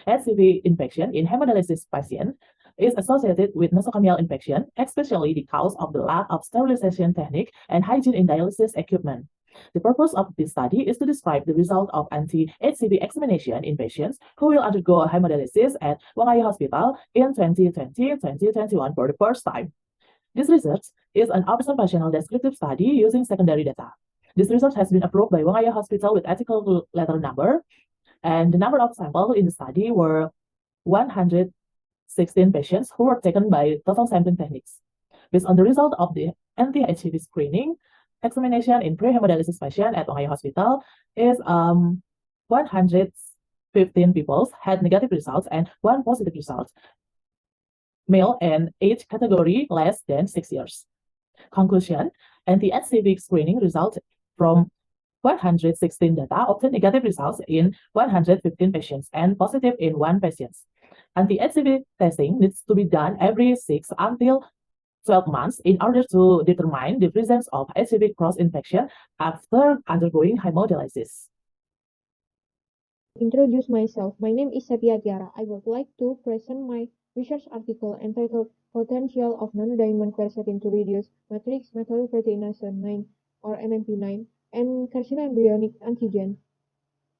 HCV infection in hemodialysis patients is associated with nosocomial infection, especially because of the lack of sterilization technique and hygiene in dialysis equipment. The purpose of this study is to describe the result of anti-HCV examination in patients who will undergo hemodialysis at Wahyuhadi Hospital in 2020-2021 for the first time. This research is an observational descriptive study using secondary data. This research has been approved by Wahyuhadi Hospital with ethical letter number, and the number of samples in the study were 116 patients who were taken by total sampling techniques. Based on the result of the anti-HCV screening, examination in pre-hemodialysis patient at Wahyuhadi Hospital is 115 people had negative results and 1 positive result, male and age category less than 6 years. Conclusion, anti-HCV screening results from 116 data obtained negative results in 115 patients and positive in 1 patient. Anti-HCV testing needs to be done every 6 until 12 months in order to determine the presence of HCV cross-infection after undergoing hemodialysis. Introduce myself. My name is Sepia. I would like to present my research article entitled Potential of Nanodiamond Quercetin to Reduce Matrix Metalloproteinase 9 or MMP9 and Carcinoembryonic Antigen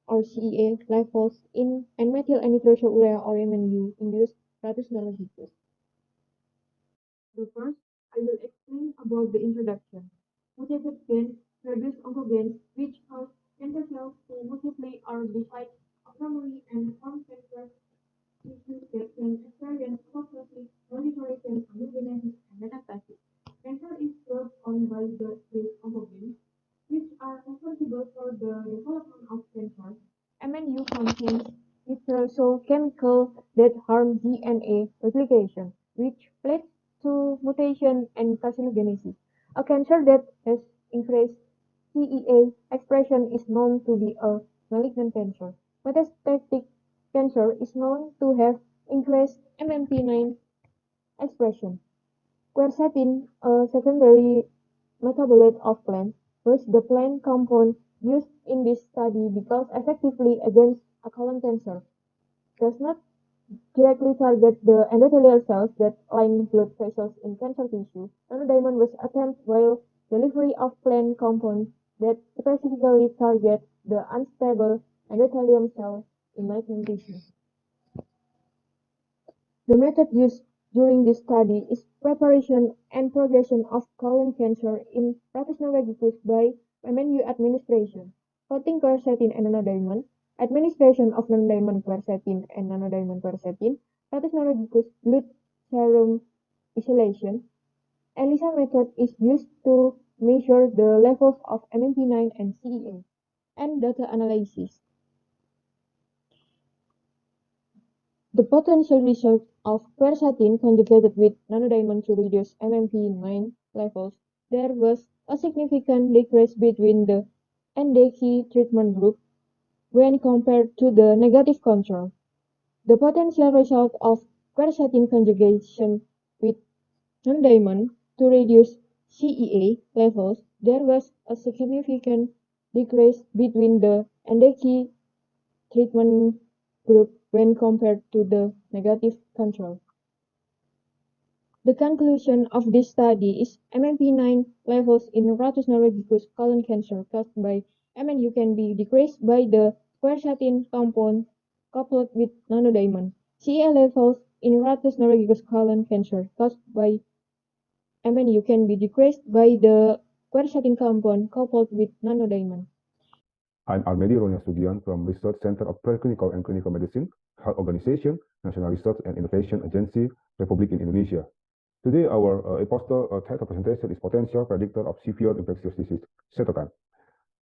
or CEA levels in N-methyl N-nitrosourea or MNU induced ratus neurologicus. So first, I will explain about the introduction. Mutated gains produce oncogenes which cause cancer cells to multiply or divide abnormally and form cancer tissues that can experience approximately proliferation, angiogenesis, and metastasis. Cancer is brought on by these oncogenes, which are responsible for the development of cancer. MNU contains nitrosochemicals that harm DNA replication, which leads to mutation and carcinogenesis. A cancer that has increased CEA expression is known to be a malignant cancer. Metastatic cancer is known to have increased MMP9 expression. Quercetin, a secondary metabolite of plant, was the plant compound used in this study because effectively against a colon cancer does not directly target the endothelial cells that line blood vessels in cancer tissue. Nanodiamond was attempted while delivery of plant compounds that specifically target the unstable endothelium cell in malignant tissue. The method used during this study is preparation and progression of colon cancer in ratus neurologicus by MNU administration, coating quercetin and nanodiamond, administration of nanodiamond quercetin and nanodiamond quercetin, ratus neurologicus blood serum isolation. ELISA method is used to measure the levels of MMP9 and CEA, and data analysis. The potential result of quercetin conjugated with nanodiamond to reduce MMP9 levels, there was a significant decrease between the NDK treatment group when compared to the negative control. The potential result of quercetin conjugation with nanodiamond to reduce CEA levels, there was a significant decrease between the NDK treatment group when compared to the negative control. The conclusion of this study is MMP9 levels in ratus neurologicus colon cancer caused by MNU can be decreased by the quercetin compound coupled with nanodiamond. CEA levels in ratus neurologicus colon cancer caused by MNU can be decreased by the quercetin compound coupled with nanodiamond. I'm Armedi Ronya Sugian from Research Center of Preclinical and Clinical Medicine, Health Organization, National Research and Innovation Agency, Republic in Indonesia. Today, our poster title presentation is Potential Predictor of Severe Infectious Disease, cytokine.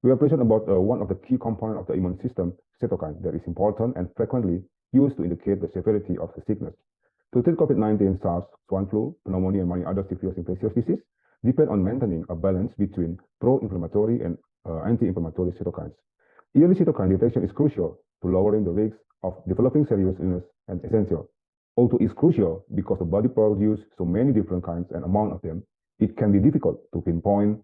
We are present about one of the key components of the immune system, cytokine, that is important and frequently used to indicate the severity of the sickness. To treat COVID-19, SARS, swine flu, pneumonia, and many other severe infectious diseases depend on maintaining a balance between pro-inflammatory and anti-inflammatory cytokines. Early cytokine detection is crucial to lowering the risk of developing serious illness and essential. Although it's crucial because the body produces so many different kinds and amount of them, it can be difficult to pinpoint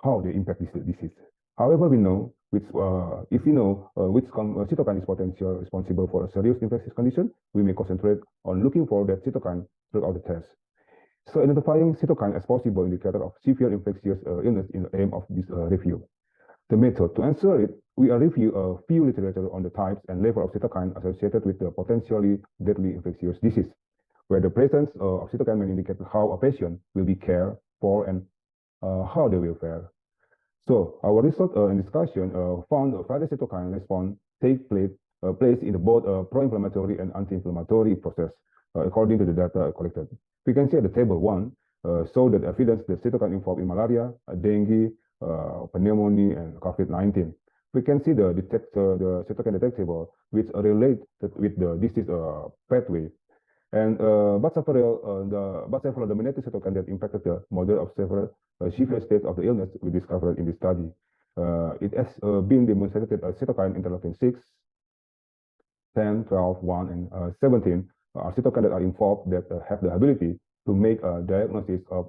how they impact this disease. However, we know which cytokine is potentially responsible for a serious infectious condition, we may concentrate on looking for that cytokine throughout the test. So identifying cytokine as possible indicator of severe infectious illness is the aim of this review. The method to answer it, we will review a few literature on the types and level of cytokine associated with the potentially deadly infectious disease, where the presence of cytokine may indicate how a patient will be cared for and how they will fare. So our research and discussion found various cytokine response take place in both pro-inflammatory and anti-inflammatory process according to the data collected. We can see at the table 1 show that evidence that cytokine involved in malaria, dengue, pneumonia, and COVID-19. We can see the cytokine detectable, which are related with the disease pathway. And but several dominating cytokines that impacted the model of several severe states of the illness we discovered in this study. It has been demonstrated that cytokine interleukin 6, 10, 12, 1, and 17 are cytokines that are involved that have the ability to make a diagnosis of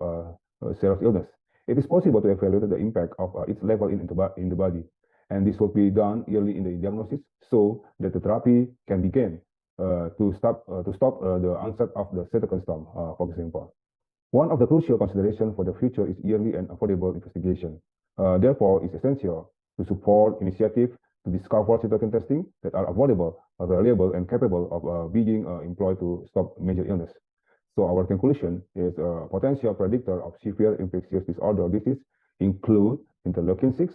serious illness. It is possible to evaluate the impact of its level in the body, and this will be done early in the diagnosis so that the therapy can begin to stop the onset of the cytokine storm, for example. One of the crucial considerations for the future is yearly and affordable investigation. Therefore, it's essential to support initiatives to discover cytokine testing that are affordable, reliable, and capable of being employed to stop major illness. So our conclusion is a potential predictor of severe infectious disorder disease include interleukin 6,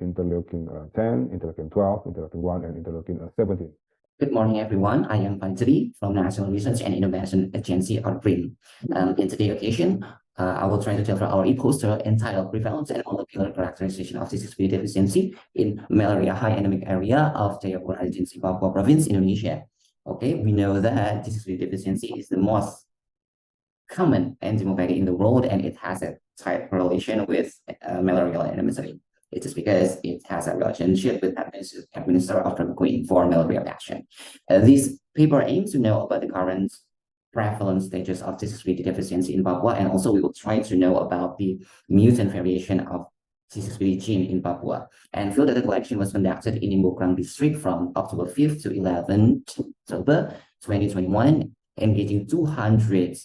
interleukin 10, interleukin 12, interleukin 1, and interleukin 17. Good morning, everyone. I am Fajri from National Research and Innovation Agency, or Klin. In today's occasion, I will try to deliver our e-poster entitled Prevalence and Molecular Characterization of C6PD Deficiency in Malaria High Endemic Area of Jaya Agency, Papua Province, Indonesia. Okay, we know that C6PD deficiency is the most common endemopathy in the world, and it has a tight correlation with malarial endemicity. It is because it has a relationship with administer of chloroquine for malaria vaccine. This paper aims to know about the current prevalent stages of C6PD deficiency in Papua, and also we will try to know about the mutant variation of C6PD gene in Papua. And field data collection was conducted in Imbokrang district from October 5th to 11th October 2021, engaging 200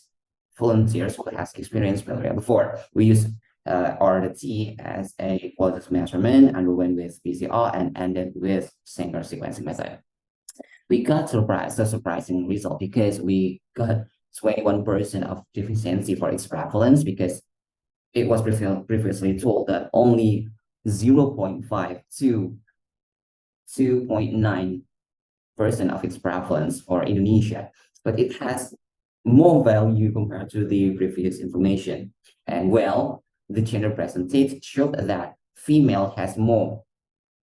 volunteers who has experienced malaria before. We use RDT as a qualitative measurement, underwent with PCR, and ended with single sequencing method. We got surprising result because we got 21% of deficiency for its prevalence, because it was previously told that only 0.5 to 2.9% of its prevalence for Indonesia, but it has more value compared to the previous information. And well, the gender percentage showed that female has more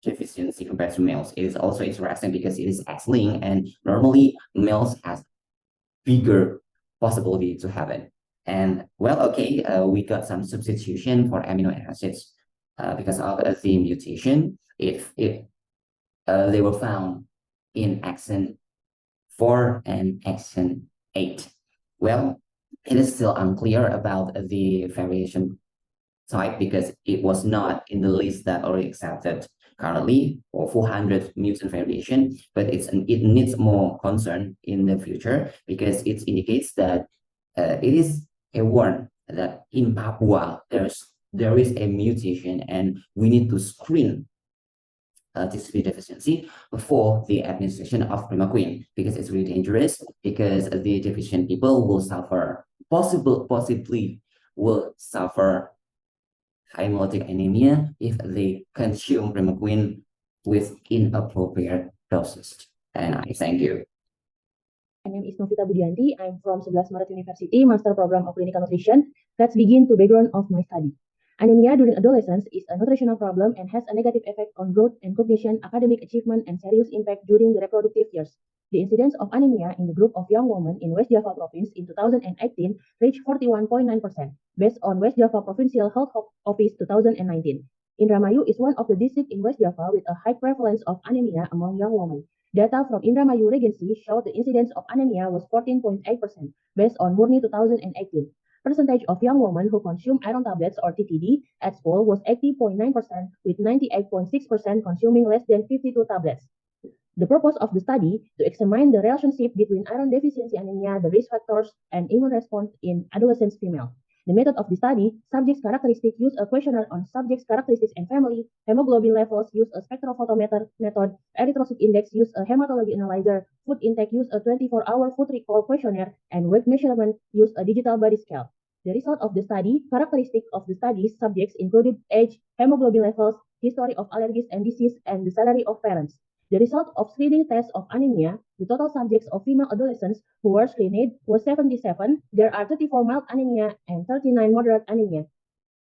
deficiency compared to males. It is also interesting because it is X-linked, and normally males has bigger possibility to have it. And well, okay, we got some substitution for amino acids because of the mutation. They were found in exon 4 and exon 8. Well, it is still unclear about the variation type because it was not in the list that already accepted currently for 400 mutant variation, but it needs more concern in the future because it indicates that it is a warning that in Papua there is a mutation, and we need to screen C6PD deficiency before the administration of primaquine, because it's really dangerous, because the deficient people will suffer, possibly will suffer hemolytic anemia if they consume primaquine with inappropriate doses. And I thank you. My name is Novita Budianti. I'm from 11 Maret University, Master Program of Clinical Nutrition. Let's begin to background of my study. Anemia during adolescence is a nutritional problem and has a negative effect on growth and cognition, academic achievement, and serious impact during the reproductive years. The incidence of anemia in the group of young women in West Java Province in 2018 reached 41.9%, based on West Java Provincial Health Office 2019. Indramayu is one of the districts in West Java with a high prevalence of anemia among young women. Data from Indramayu Regency showed the incidence of anemia was 14.8%, based on Murni 2018. Percentage of young women who consume iron tablets or TTD at school was 80.9%, with 98.6% consuming less than 52 tablets. The purpose of the study to examine the relationship between iron deficiency anemia, the risk factors, and immune response in adolescent female. The method of the study: subjects characteristics use a questionnaire on subjects' characteristics and family, hemoglobin levels use a spectrophotometer method, erythrocyte index use a hematology analyzer, food intake use a 24-hour food recall questionnaire, and weight measurement use a digital body scale. The result of the study: characteristics of the study subjects included age, hemoglobin levels, history of allergies and disease, and the salary of parents. The result of screening tests of anemia: the total subjects of female adolescents who were screened was 77. There are 34 mild anemia and 39 moderate anemia.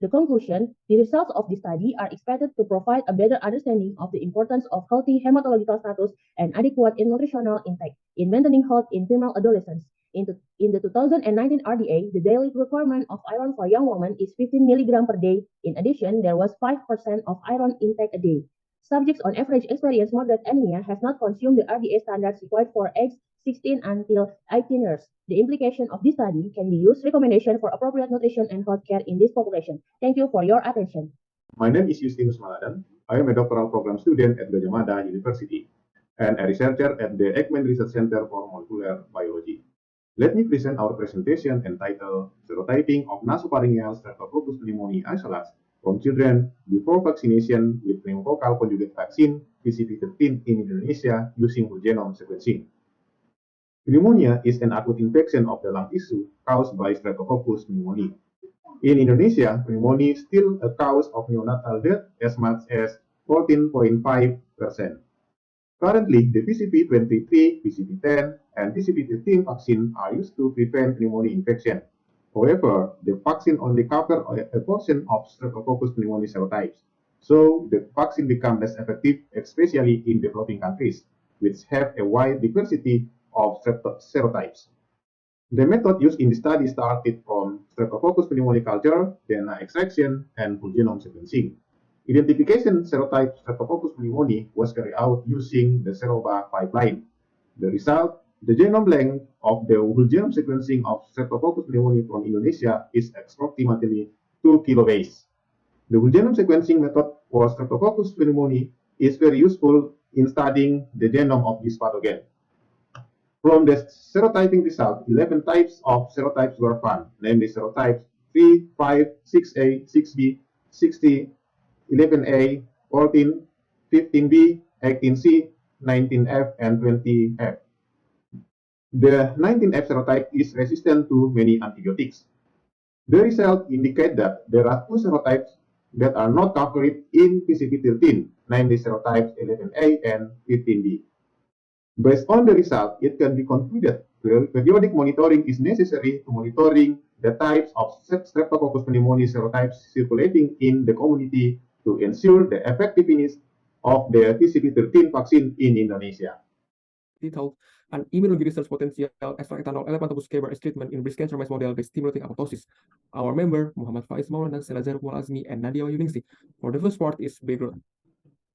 The conclusion: the results of the study are expected to provide a better understanding of the importance of healthy hematological status and adequate nutritional intake in maintaining health in female adolescents. In the 2019 RDA, the daily requirement of iron for young women is 15 milligram per day. In addition, there was 5% of iron intake a day. Subjects on average experience moderate anemia have not consumed the RDA standards required for age 16 until 18 years. The implication of this study can be used recommendation for appropriate nutrition and healthcare in this population. Thank you for your attention. My name is Justinus Maladan. I am a doctoral program student at Gajah Mada University and a researcher at the Ekman Research Center for Molecular Biology. Let me present our presentation entitled Serotyping of Nasopharyngeal Streptococcus pneumoniae isolates from children before vaccination with pneumococcal conjugate vaccine PCV13 in Indonesia using whole genome sequencing. Pneumonia is an acute infection of the lung tissue caused by Streptococcus pneumoniae. In Indonesia, pneumonia is still a cause of neonatal death as much as 14.5%. Currently, the PCV23, PCV10, and PCV15 vaccine are used to prevent pneumonia infection. However, the vaccine only covers a portion of Streptococcus pneumoniae serotypes, so the vaccine becomes less effective, especially in developing countries, which have a wide diversity of serotypes. The method used in the study started from Streptococcus pneumoniae culture, DNA extraction, and whole genome sequencing. Identification serotype Streptococcus pneumoniae was carried out using the Seroba pipeline. The result, the genome length of the whole genome sequencing of Streptococcus pneumoniae from Indonesia is approximately 2 kilobase. The whole genome sequencing method for Streptococcus pneumoniae is very useful in studying the genome of this pathogen. From the serotyping result, 11 types of serotypes were found, namely serotypes 3, 5, 6A, 6B, 60, 11A, 14, 15B, 18C, 19F, and 20F. The 19F serotype is resistant to many antibiotics. The result indicate that there are two serotypes that are not covered in PCV13, namely serotypes 11A and 15B. Based on the result, it can be concluded that periodic monitoring is necessary to monitoring the types of Streptococcus pneumoniae serotypes circulating in the community to ensure the effectiveness of the PCV13 vaccine in Indonesia. Titled an immunology research potential extraethanol elephantopus caber as treatment in breast cancer mice model by stimulating apoptosis. Our member Muhammad Faiz Maulana, Salazar Azmi, and Nadia Yuningsi. For the first part is background.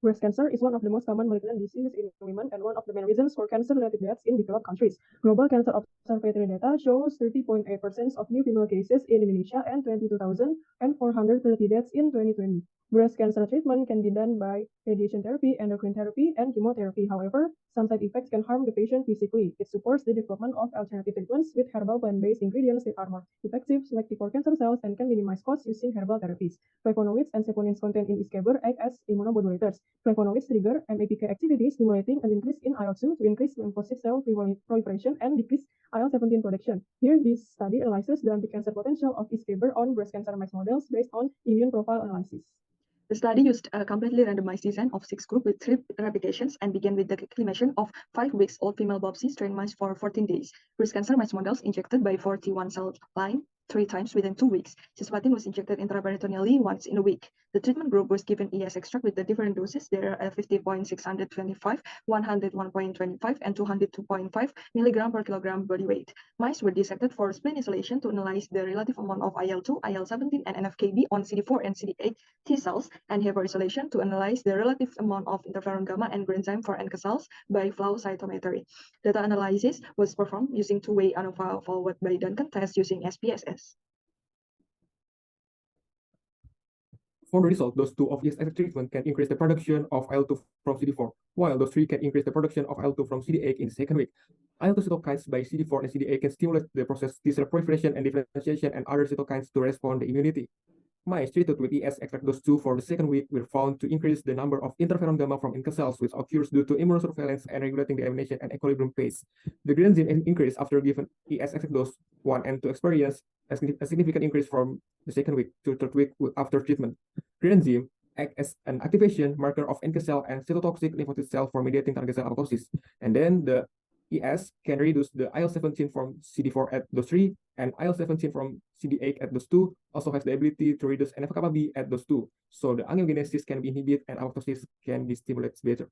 Breast cancer is one of the most common malignant diseases in women and one of the main reasons for cancer-related deaths in developed countries. Global Cancer Observatory data shows 30.8% of new female cases in Indonesia and 22,430 deaths in 2020. Breast cancer treatment can be done by radiation therapy, endocrine therapy, and chemotherapy. However, some side effects can harm the patient physically. It supports the development of alternative treatments with herbal plant-based ingredients that are more effective, selective for cancer cells, and can minimize costs using herbal therapies. Flavonoids and saponins contained in Iskaber act as immunomodulators. Flavonoids trigger AMEC activity, stimulating an increase in IL-2 to increase lymphocyte cell proliferation and decrease IL-17 production. Here, this study analyzes the anti-cancer potential of Iskaber on breast cancer mice models based on immune profile analysis. The study used a completely randomized design of 6 groups with 3 replications and began with the acclimation of 5-week-old female biopsy strain mice for 14 days. Breast cancer mice models injected by 41 cell line 3 times within 2 weeks. Cisplatin was injected intraperitoneally once in a week. The treatment group was given ES extract with the different doses. There are 50.625, 101.25, and 202.5 milligram per kilogram body weight. Mice were dissected for spleen isolation to analyze the relative amount of IL-2, IL-17, and NF-κB on CD4 and CD8 T cells, and hair isolation to analyze the relative amount of interferon gamma and granzyme for NK cells by flow cytometry. Data analysis was performed using two-way ANOVA followed by Duncan test using Sp.BS. For the result, those 2 of ES treatment can increase the production of IL-2 from CD4, while those 3 can increase the production of IL-2 from CD8 in the second week. IL-2 cytokines by CD4 and CD8 can stimulate the process T-cell proliferation and differentiation and other cytokines to respond to immunity. Mice treated with ES extract dose 2 for the second week were found to increase the number of interferon gamma from NK cells, which occurs due to immunosurveillance and regulating the elimination and equilibrium phase. The granzyme increased after given ES extract dose 1 and 2 experience a significant increase from the second week to third week after treatment. Granzyme act as an activation marker of NK cell and cytotoxic lymphocyte cell for mediating target cell apoptosis. And then the ES can reduce the IL-17 from CD4 at dose 3 and IL-17 from CD8 at dose 2, also has the ability to reduce NF-κB at dose 2. So the angiogenesis can be inhibited and apoptosis can be stimulated better.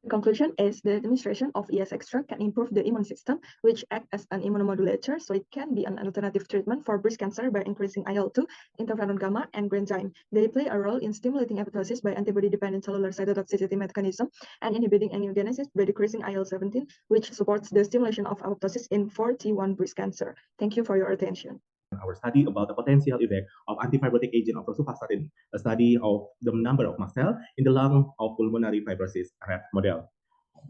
Conclusion is the administration of ES extract can improve the immune system, which acts as an immunomodulator, so it can be an alternative treatment for breast cancer by increasing IL-2, interferon gamma, and granzyme. They play a role in stimulating apoptosis by antibody-dependent cellular cytotoxicity mechanism and inhibiting angiogenesis by decreasing IL-17, which supports the stimulation of apoptosis in 41 breast cancer. Thank you for your attention. Our study about the potential effect of antifibrotic agent of rosuvastatin, a study of the number of mast cells in the lung of pulmonary fibrosis rat model.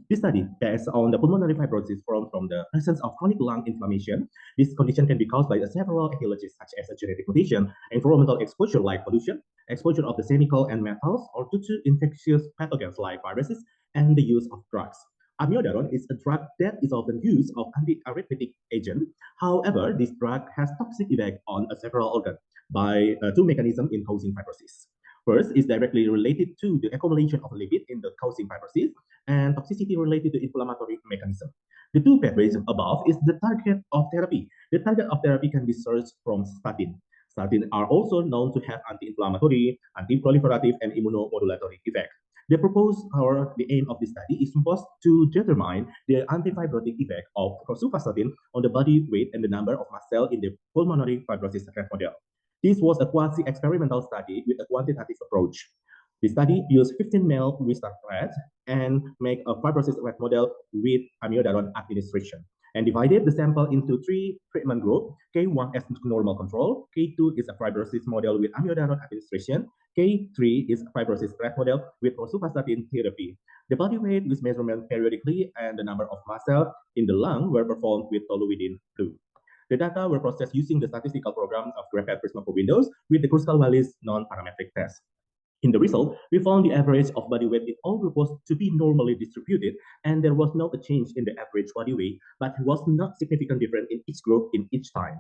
This study based on the pulmonary fibrosis from the presence of chronic lung inflammation. This condition can be caused by several etiologies such as a genetic mutation, environmental exposure like pollution, exposure of the chemical and metals, or due to infectious pathogens like viruses, and the use of drugs. Amiodarone is a drug that is often used as anti-arrhythmic agent. However, this drug has toxic effect on several organs by two mechanisms in causing fibrosis. First is directly related to the accumulation of lipid in the causing fibrosis, and toxicity related to inflammatory mechanism. The two pathways above is the target of therapy. The target of therapy can be sourced from statin. Statins are also known to have anti-inflammatory, anti-proliferative, and immunomodulatory effect. The purpose or the aim of this study is supposed to determine the antifibrotic effect of rosuvastatin on the body weight and the number of mast cells in the pulmonary fibrosis rat model. This was a quasi-experimental study with a quantitative approach. The study used 15 male restart rats and make a fibrosis rat model with amiodarone administration and divided the sample into three treatment groups. K1 as normal control, K2 is a fibrosis model with amiodarone administration, K3 is a fibrosis rat model with rosuvastatin therapy. The body weight was measurement periodically and the number of mast cells in the lung were performed with toluidine blue. The data were processed using the statistical program of Graphite Prisma for Windows with the Kruskal-Wallis non-parametric test. In the result, we found the average of body weight in all groups was to be normally distributed, and there was not a change in the average body weight, but it was not significant difference in each group in each time.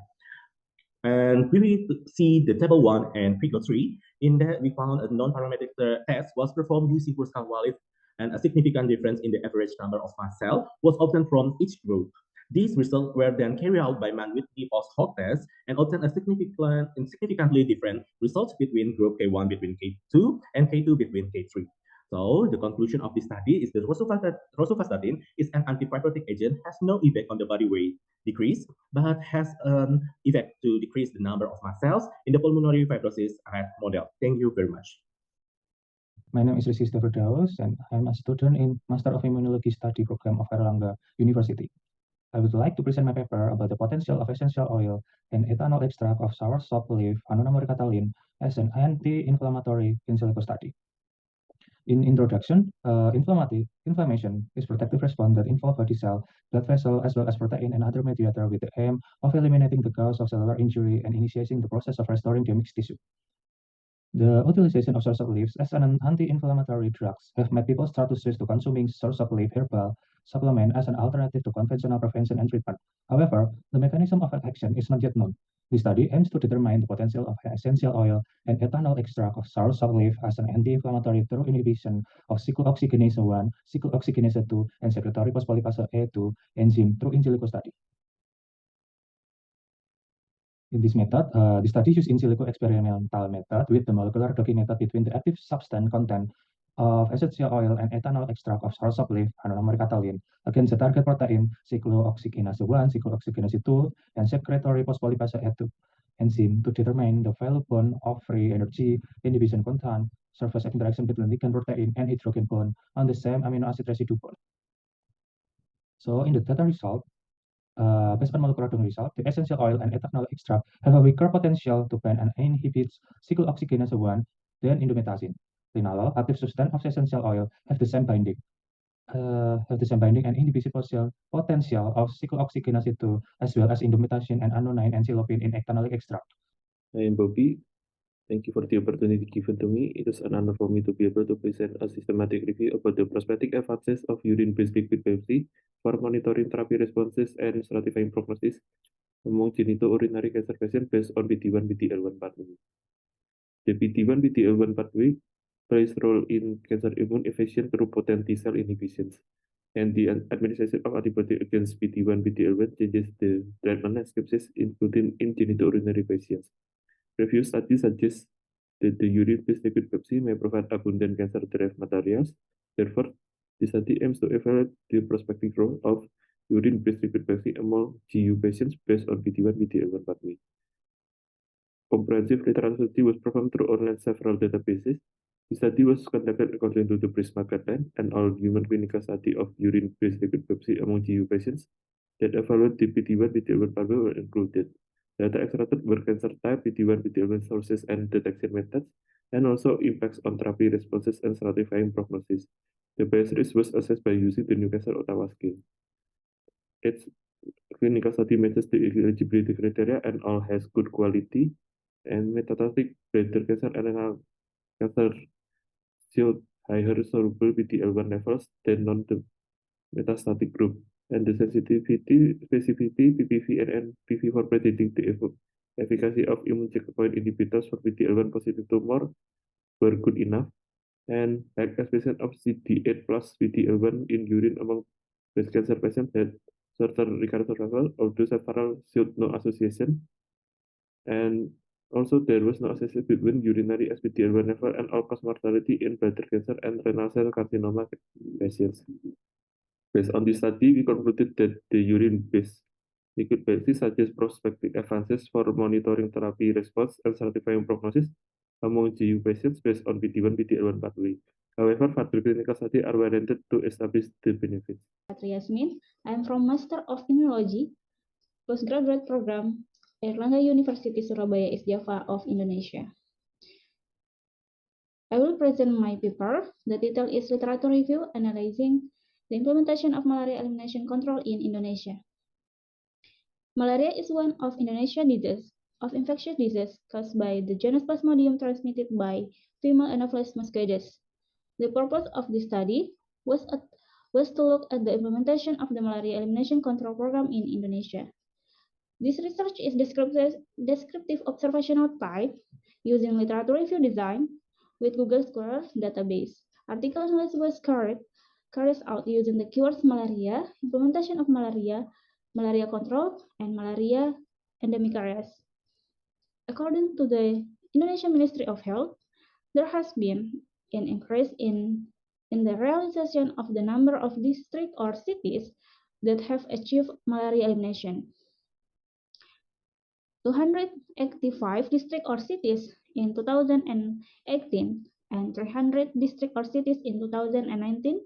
And we will see the table 1 and figure 3. In that, we found a non-parametric test was performed using Kruskal-Wallis, and a significant difference in the average number of mast cells was obtained from each group. These results were then carried out by man-Whitney post-hoc test and obtained a significantly different results between group K1 between K2 and K2 between K3. So the conclusion of this study is that rosuvastatin is an antifibrotic agent, has no effect on the body weight decrease, but has an effect to decrease the number of mast cells in the pulmonary fibrosis rat model. Thank you very much. My name is Rizky Firdaus, and I'm a student in Master of Immunology study program of Airlangga University. I would like to present my paper about the potential of essential oil and ethanol extract of soursop leaf Anonamoricatalin as an anti-inflammatory in silico study. In introduction, inflammation is protective response that involves body cell, blood vessel, as well as protein and other mediator with the aim of eliminating the cause of cellular injury and initiating the process of restoring damaged tissue. The utilization of soursop leaves as an anti-inflammatory drugs have made people start to switch to consuming soursop leaf herbal supplement as an alternative to conventional prevention and treatment. However, the mechanism of action is not yet known. The study aims to determine the potential of essential oil and ethanol extract of soursop leaf as an anti-inflammatory through inhibition of cyclooxygenase 1, cyclooxygenase 2, and secretory phospholipase A2 enzyme through in silico study. In this method, the study used in silico experimental method with the molecular docking method between the active substance content of essential oil and ethanol extract of soursop leaf Anonamoricatalin against the target protein cyclooxygenase 1, cyclooxygenase 2, and secretory phospholipase A2 enzyme to determine the value bond of free energy inhibition content, surface interaction between ligand protein and hydrogen bond on the same amino acid residue bond. So in the data result, based on molecular docking result, the essential oil and ethanol extract have a weaker potential to bind and inhibit cyclooxygenase 1 than indomethacin. Linalool, active substance of essential oil, have the same binding and inhibition potential of cyclooxygenase 2, as well as indomethacin and anonine and silopin in ethanolic extract. I am Bobby. Thank you for the opportunity given to me. It is an honor for me to be able to present a systematic review about the prospective advances of urine-based liquid biopsy for monitoring therapy responses and stratifying prognosis among genitourinary cancer patients based on PD1-PD-L1 pathway. The PD1-PD-L1 pathway plays a role in cancer immune evasion through potent T-cell inhibitions, and the administration of antibody against PD1-PD-L1 changes the treatment landscape, including in genitourinary patients. Review studies suggest that the urine-based liquid biopsy may provide abundant cancer-derived materials. Therefore, The study aims to evaluate the prospective role of urine-based liquid biopsy among GU patients based on BT1, BT11 pathway. Comprehensive literature study was performed through online several databases. The study was conducted according to the PRISMA guideline, and all-human clinical study of urine-based liquid biopsy among GU patients that evaluate the BT1, BT11 pathway were included. Data extracted were cancer type, BT1, BT11 sources and detection methods, and also impacts on therapy responses and stratifying prognosis. The bias risk was assessed by using the Newcastle Ottawa scale. Its clinical study matches the eligibility criteria and all has good quality, and metastatic bladder cancer and renal cancer showed higher soluble BT11 levels than non-metastatic group, and the sensitivity, specificity, PPV, and NPV for predicting the efficacy of immune checkpoint inhibitors for BT11 positive tumor were good enough, and high expression of CD8 plus BT11 in urine among breast cancer patients had shorter recurrence survival, although several showed no association, and also there was no association between urinary SPT11 level and all-cause mortality in bladder cancer and renal cell carcinoma patients. Based on this study, we concluded that the urine-based liquid biopsy suggests prospective advances for monitoring therapy response and stratifying prognosis among GU patients based on BT1, BT11 pathway. However, further clinical studies are warranted to establish the benefits. Yasmin, I am from Master of Immunology, postgraduate program, Airlangga University, Surabaya, East Java of Indonesia. I will present my paper. The title is Literature Review Analyzing the Implementation of Malaria Elimination Control in Indonesia. Malaria is one of Indonesian diseases of infectious disease caused by the genus Plasmodium transmitted by female Anopheles mosquitoes. The purpose of this study was to look at the implementation of the malaria elimination control program in Indonesia. This research is descriptive observational type using literature review design with Google Scholar database. Article analysis was carried out using the keywords malaria, implementation of malaria, malaria control, and malaria endemic areas. According to the Indonesian Ministry of Health, there has been an increase in the realization of the number of districts or cities that have achieved malaria elimination. 285 districts or cities in 2018 and 300 districts or cities in 2019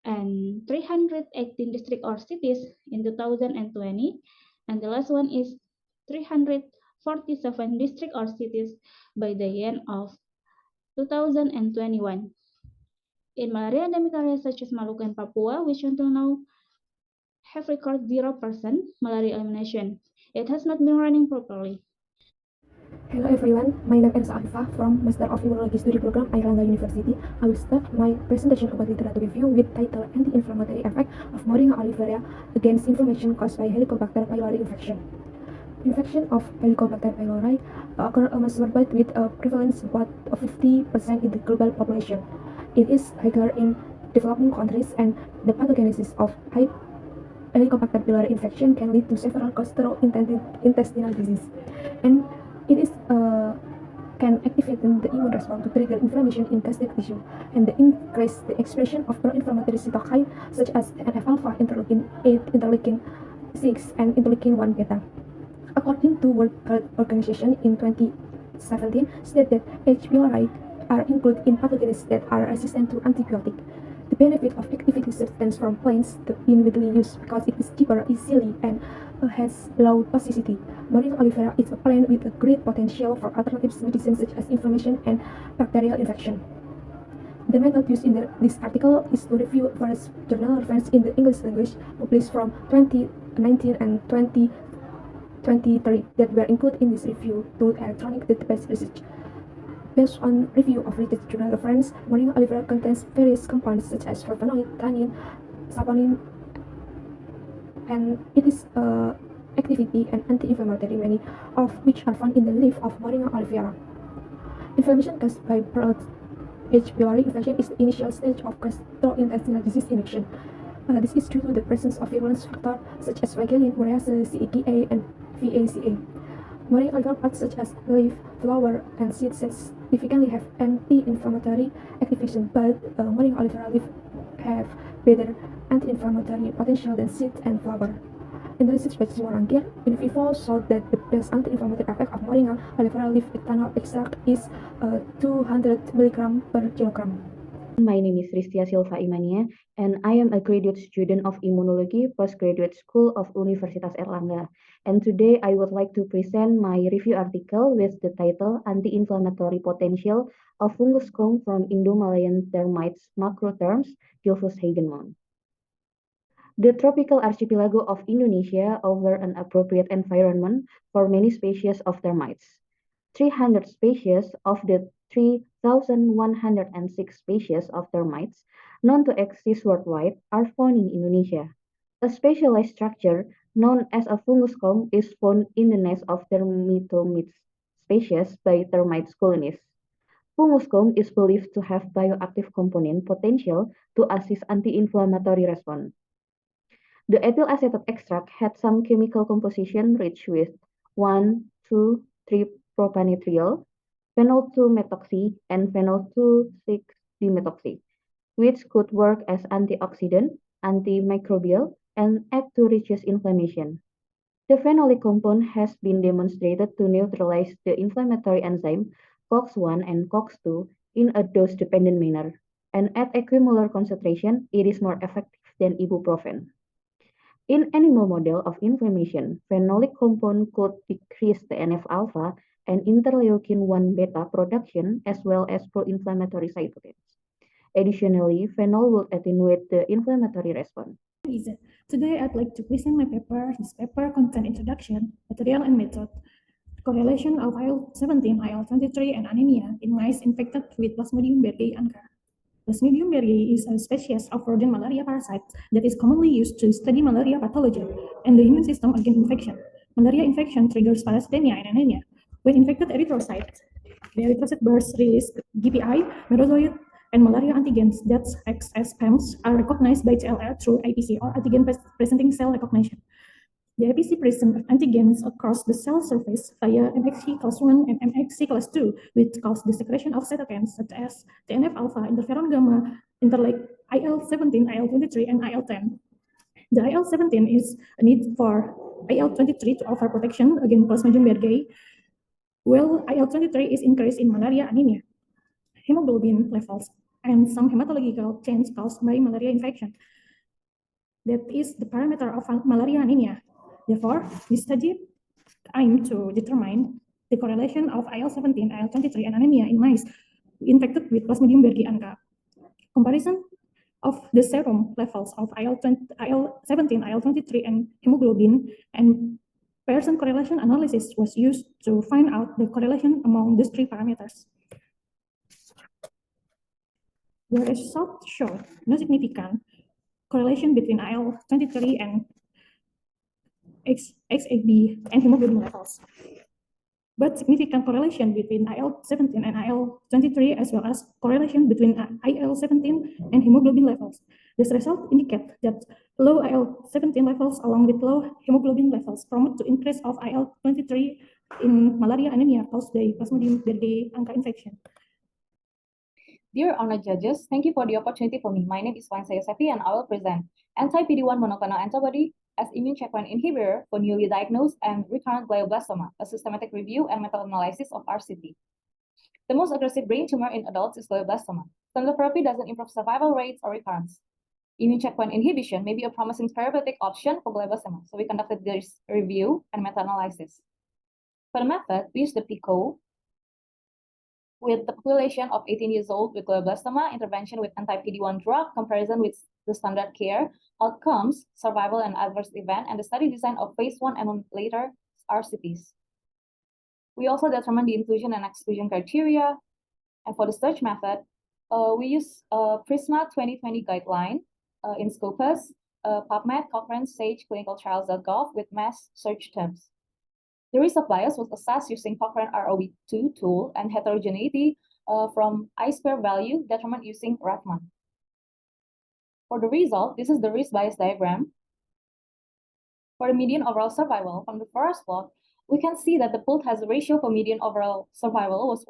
and 318 districts or cities in 2020, and the last one is 347 districts or cities by the end of 2021. In malaria endemic areas such as Maluku and Papua, which until now have recorded 0% malaria elimination, it has not been running properly. Hello everyone, my name is Alfa from Master of Immunology Study Program, Airlangga University. I will start my presentation about literature review with title Anti-Inflammatory Effect of Moringa oleifera Against Inflammation Caused by Helicobacter pylori Infection. Infection of Helicobacter pylori occur almost worldwide with a prevalence of 50% in the global population. It is higher in developing countries, and the pathogenesis of Helicobacter pylori infection can lead to several gastrointestinal disease, and it is can activate the immune response to trigger inflammation in gastric tissue and increase the expression of pro-inflammatory cytokine such as TNF-alpha, interleukin 8, interleukin 6, and interleukin 1 beta. According to World Health Organization in 2017, stated that H. pylori are included in pathogens that are resistant to antibiotic. The benefit of activity substance from plants has been widely used because it is cheaper, easily, and has low toxicity. Moringa oleifera is a plant with a great potential for alternative medicine such as inflammation and bacterial infection. The method used in this article is to review various journal references in the English language published from 2019 and 2023 that were included in this review to electronic database research. Based on review of related journal reference, Moringa oleifera contains various compounds such as flavonoid, tannin, saponin, and it is activity and anti-inflammatory, many of which are found in the leaf of Moringa oleifera. Inflammation caused by H. pylori infection is the initial stage of gastrointestinal disease in action. This is due to the presence of virulence factors such as Vagelin, urease, CEDA, and VACA. Moringa oleifera parts such as leaf, flower, and seed cells significantly have anti-inflammatory activation, but Moringa oleifera leaf have better anti-inflammatory potential than seed and flower. In the research by Simon in vivo showed that the best anti-inflammatory effect of moringa aloe vera leaf ethanol extract is 200 mg per kilogram. My name is Ristia Silva Imania, and I am a graduate student of Immunology, Postgraduate School of Universitas Airlangga. And today I would like to present my review article with the title Anti-Inflammatory Potential of Fungus Comb from Indo-Malayan Termites Macrotherms, Gilfus Hagenmont. The tropical archipelago of Indonesia offers an appropriate environment for many species of termites. 300 species of the 3,106 species of termites known to exist worldwide are found in Indonesia. A specialized structure known as a fungus comb is found in the nest of termitomids species by termites colonies. Fungus comb is believed to have bioactive component potential to assist anti-inflammatory response. The ethyl acetate extract had some chemical composition rich with 1,2,3-propanotriol, phenol 2-methoxy, and phenol 2,6-dimethoxy, which could work as antioxidant, antimicrobial, and act to reduce inflammation. The phenolic compound has been demonstrated to neutralize the inflammatory enzyme COX-1 and COX-2 in a dose-dependent manner, and at equimolar concentration, it is more effective than ibuprofen. In animal model of inflammation, phenolic compound could decrease the TNF-alpha and interleukin-1 beta production as well as pro-inflammatory cytokines. Additionally, phenol would attenuate the inflammatory response. Today, I'd like to present my paper. This paper contains introduction, material and method, correlation of IL-17, IL-23, and anemia in mice infected with Plasmodium berghei Anka. Plasmodium berghei is a species of rodent malaria parasite that is commonly used to study malaria pathology and the immune system against infection. Malaria infection triggers parasitemia and anemia. When infected erythrocytes, the erythrocyte bursts release GPI, merozoite, and malaria antigens that act as PAMs are recognized by TLR through APC or antigen-presenting cell recognition. The APC presents antigens across the cell surface via MXC class 1 and MXC class 2, which cause the secretion of cytokines such as TNF-alpha, interferon gamma, interleukin IL-17, IL-23, and IL-10. The IL-17 is a need for IL-23 to offer protection against Plasmodium berghei, while IL-23 is increased in malaria anemia, hemoglobin levels, and some hematological change caused by malaria infection. That is the parameter of malaria anemia. Therefore, this study aimed to determine the correlation of IL-17, IL-23, and anemia in mice infected with Plasmodium berghei Anka. Comparison of the serum levels of IL-17, IL-23, and hemoglobin and Pearson correlation analysis was used to find out the correlation among these three parameters. The result showed no significant correlation between IL-23 and XAB and hemoglobin levels, but significant correlation between IL-17 and IL-23 as well as correlation between IL-17 and hemoglobin levels. This result indicates that low IL-17 levels along with low hemoglobin levels promote to increase of IL-23 in malaria anemia caused by Plasmodium berghei Anka infection. Dear honored judges, thank you for the opportunity for me. My name is Wahyuhadi and I will present anti-PD-1 monoclonal antibody as immune checkpoint inhibitor for newly diagnosed and recurrent glioblastoma, a systematic review and meta-analysis of RCT. The most aggressive brain tumor in adults is glioblastoma. Standard therapy doesn't improve survival rates or recurrence. Immune checkpoint inhibition may be a promising therapeutic option for glioblastoma, so we conducted this review and meta-analysis. For the method, we used the PICO with the population of 18 years old with glioblastoma, intervention with anti-PD-1 drug, comparison with the standard care, outcomes, survival and adverse event, and the study design of phase 1 and later RCTs. We also determined the inclusion and exclusion criteria. And for the search method, we use PRISMA 2020 guideline in Scopus, PubMed, Cochrane, Sage, clinicaltrials.gov with mass search terms. The risk of bias was assessed using Cochrane ROV2 tool and heterogeneity from I-square value determined using Rathman. For the result, this is the risk bias diagram. For the median overall survival, from the first plot, we can see that the pooled hazard ratio for median overall survival was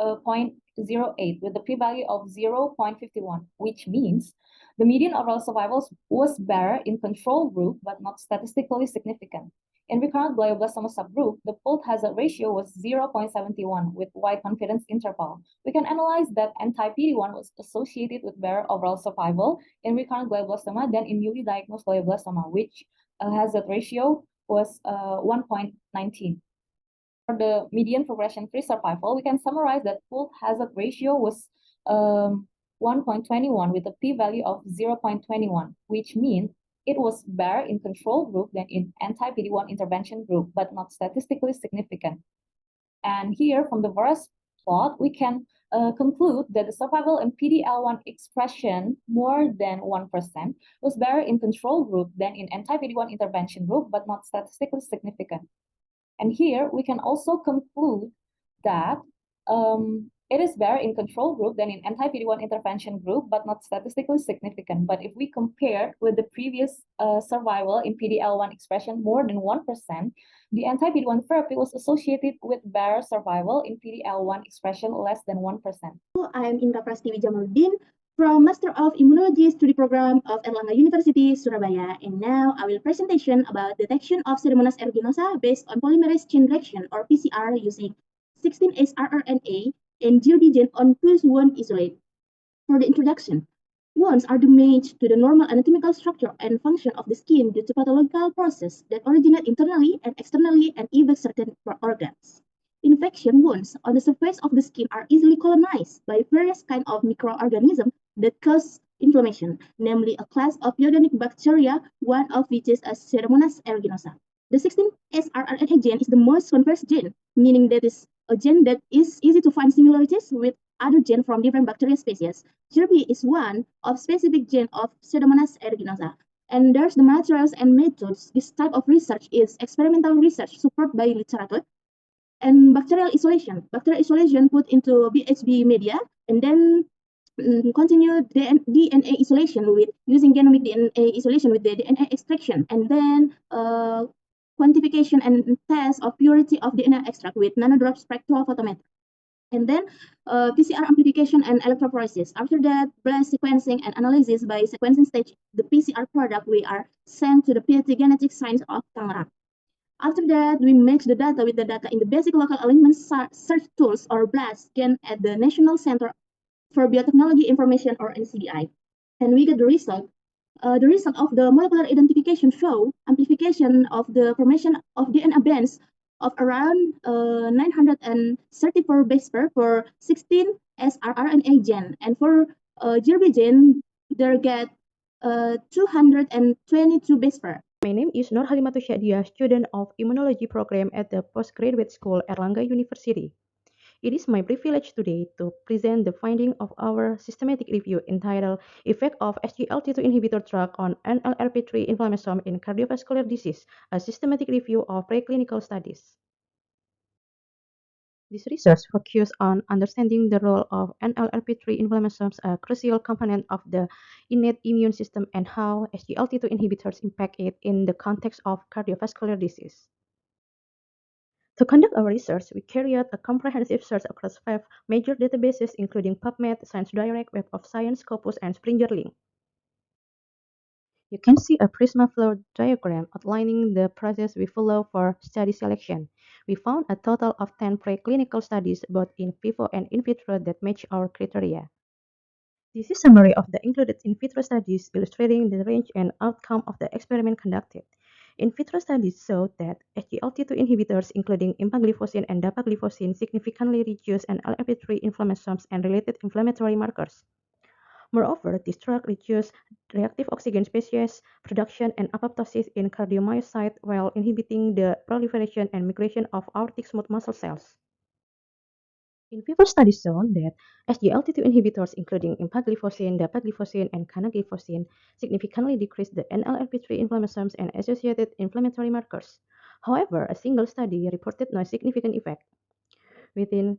0.08 with the p-value of 0.51, which means the median overall survival was better in control group but not statistically significant. In recurrent glioblastoma subgroup, the pooled hazard ratio was 0.71 with wide confidence interval. We can analyze that anti-PD-1 was associated with better overall survival in recurrent glioblastoma than in newly diagnosed glioblastoma, which hazard ratio was 1.19. For the median progression-free survival, we can summarize that pooled hazard ratio was 1.21 with a p-value of 0.21, which means it was better in control group than in anti-PD-1 intervention group, but not statistically significant. And here, from the Varus plot, we can conclude that the survival in PD-L1 expression more than 1% was better in control group than in anti-PD-1 intervention group, but not statistically significant. And here, we can also conclude that it is better in control group than in anti-PD-1 intervention group, but not statistically significant. But if we compare with the previous survival in PD-L1 expression more than 1%, the anti-PD-1 therapy was associated with better survival in PD-L1 expression less than 1%. I am Indra Prastiwi Jamaluddin from Master of Immunology Study Program of Airlangga University, Surabaya. And now I will presentation about detection of Pseudomonas aeruginosa based on polymerase chain reaction or PCR using 16S rRNA and GRD on pulse wound isolate. For the introduction, wounds are damage to the normal anatomical structure and function of the skin due to pathological process that originate internally and externally and affect certain organs. Infection wounds on the surface of the skin are easily colonized by various kinds of microorganisms that cause inflammation, namely a class of pathogenic bacteria, one of which is a Pseudomonas aeruginosa. The 16S rRNA gene is the most converse gene, meaning that is a gene that is easy to find similarities with other genes from different bacteria species. GRB is one of specific gene of Pseudomonas aeruginosa. And there's the materials and methods. This type of research is experimental research supported by literature and bacterial isolation. Bacterial isolation put into BHB media and then continue DNA isolation with using genomic DNA isolation with the DNA extraction, and then quantification and test of purity of DNA extract with nanodrop spectrophotometer. And then PCR amplification and electrophoresis. After that, blast sequencing and analysis by sequencing stage, the PCR product we are sent to the PhD Genetic Science of Tangerang. After that, we match the data with the data in the basic local alignment search tools or BLAST scan at the National Center for Biotechnology Information or NCBI. And we get the result. The result of the molecular identification show amplification of the formation of DNA bands of around 934 base pair for 16 srRNA gene, and for GRB gene, they get 222 base pair. My name is Nur Halimatu Syadia, student of Immunology program at the Postgraduate School Airlangga University. It is my privilege today to present the finding of our systematic review entitled Effect of SGLT2 inhibitor drug on NLRP3 inflammation in cardiovascular disease, a systematic review of preclinical studies. This research focuses on understanding the role of NLRP3 inflammations, a crucial component of the innate immune system, and how SGLT2 inhibitors impact it in the context of cardiovascular disease. To conduct our research, we carried out a comprehensive search across 5 major databases including PubMed, ScienceDirect, Web of Science, Scopus, and SpringerLink. You can see a Prisma flow diagram outlining the process we follow for study selection. We found a total of 10 preclinical studies, both in vivo and in vitro, that match our criteria. This is a summary of the included in vitro studies illustrating the range and outcome of the experiment conducted. In vitro studies showed that SGLT2 inhibitors, including empagliflozin and dapagliflozin, significantly reduce NLRP3 inflammations and related inflammatory markers. Moreover, this drug reduced reactive oxygen species production and apoptosis in cardiomyocyte while inhibiting the proliferation and migration of aortic smooth muscle cells. In vivo studies shown that SGLT2 inhibitors, including empagliflozin, dapagliflozin, and canagliflozin, significantly decrease the NLRP3 inflammations and associated inflammatory markers. However, a single study reported no significant effect. Within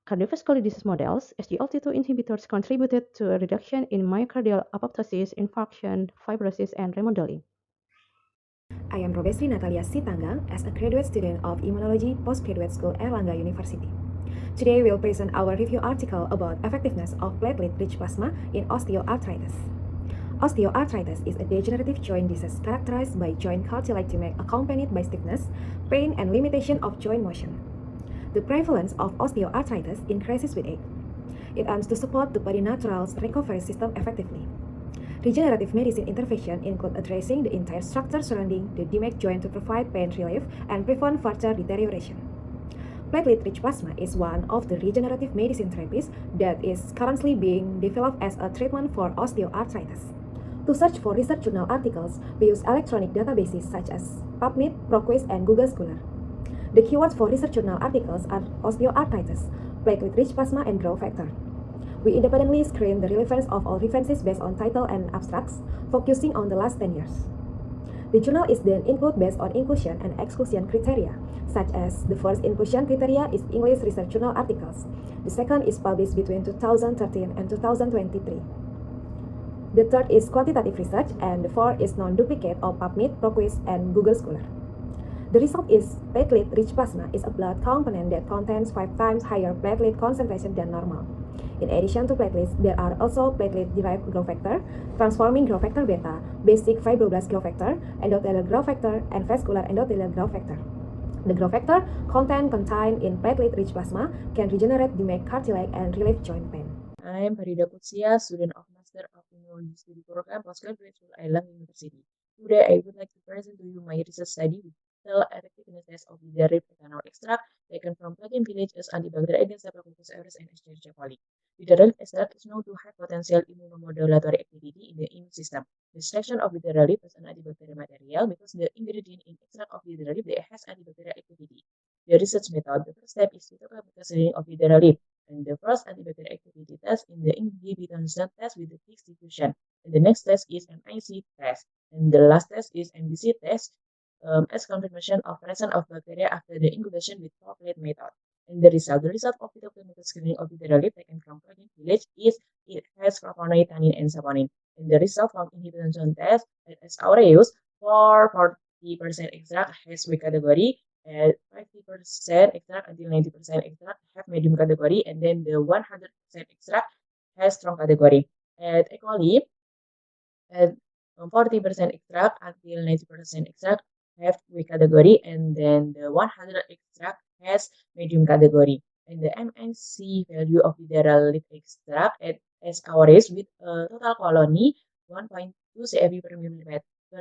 cardiovascular disease models, SGLT2 inhibitors contributed to a reduction in myocardial apoptosis, infarction, fibrosis, and remodeling. I am Robesri Natalia Sitanggang as a graduate student of Immunology Postgraduate School Airlangga University. Today we'll present our review article about effectiveness of platelet-rich plasma in osteoarthritis. Osteoarthritis is a degenerative joint disease characterized by joint cartilage defect accompanied by stiffness, pain, and limitation of joint motion. The prevalence of osteoarthritis increases with age. It aims to support the body natural recovery system effectively. Regenerative medicine intervention include addressing the entire structure surrounding the damaged joint to provide pain relief and prevent further deterioration. Platelet-rich plasma is one of the regenerative medicine therapies that is currently being developed as a treatment for osteoarthritis. To search for research journal articles, we use electronic databases such as PubMed, ProQuest, and Google Scholar. The keywords for research journal articles are osteoarthritis, platelet-rich plasma, and growth factor. We independently screen the relevance of all references based on title and abstracts, focusing on the last 10 years. The journal is then included based on inclusion and exclusion criteria, such as the first inclusion criteria is English research journal articles. The second is published between 2013 and 2023. The third is quantitative research, and the fourth is non-duplicate of PubMed, ProQuest, and Google Scholar. The result is platelet-rich plasma is a blood component that contains 5 times higher platelet concentration than normal. In addition to platelets, there are also platelet-derived growth factor, transforming growth factor beta, basic fibroblast growth factor, endothelial growth factor, and vascular endothelial growth factor. The growth factor content contained in platelet-rich plasma can regenerate damaged cartilage and relieve joint pain. I am Farida Kutsia, student of Master of Immunology Study Program, Postgraduate at Airlangga University. Today, I would like to present to you my research study with the effectiveness test of the derived ethanol extract taken from plug-in village as antibacterial agent Staphylococcus aureus and Escherichia coli. The derived extract is known to have potential immunomodulatory activity in the immune system. The selection of the derived as an antibacterial material because the ingredient in extract of the derived has antibacterial activity. The research method. The first step is to talk about the screening of the derived. And the first antibacterial activity test in the inhibition test with the fixed diffusion. And the next test is MIC test. And the last test is MBC test as confirmation of presence of bacteria after the incubation with plate method. And the result of phytochemical screening of the derived taken from plug-in village is it has flavonoid, tannin, and saponin. And the result from inhibition test as aureus for 40% extract has weak category. At 50% extract until 90% extract have medium category, and then the 100% extract has strong category. At E. coli, at 40% extract until 90% extract have weak category, and then the 100 extract has medium category. And the MNC value of the derived extract at S. aureus with a total colony 1.2 CFU per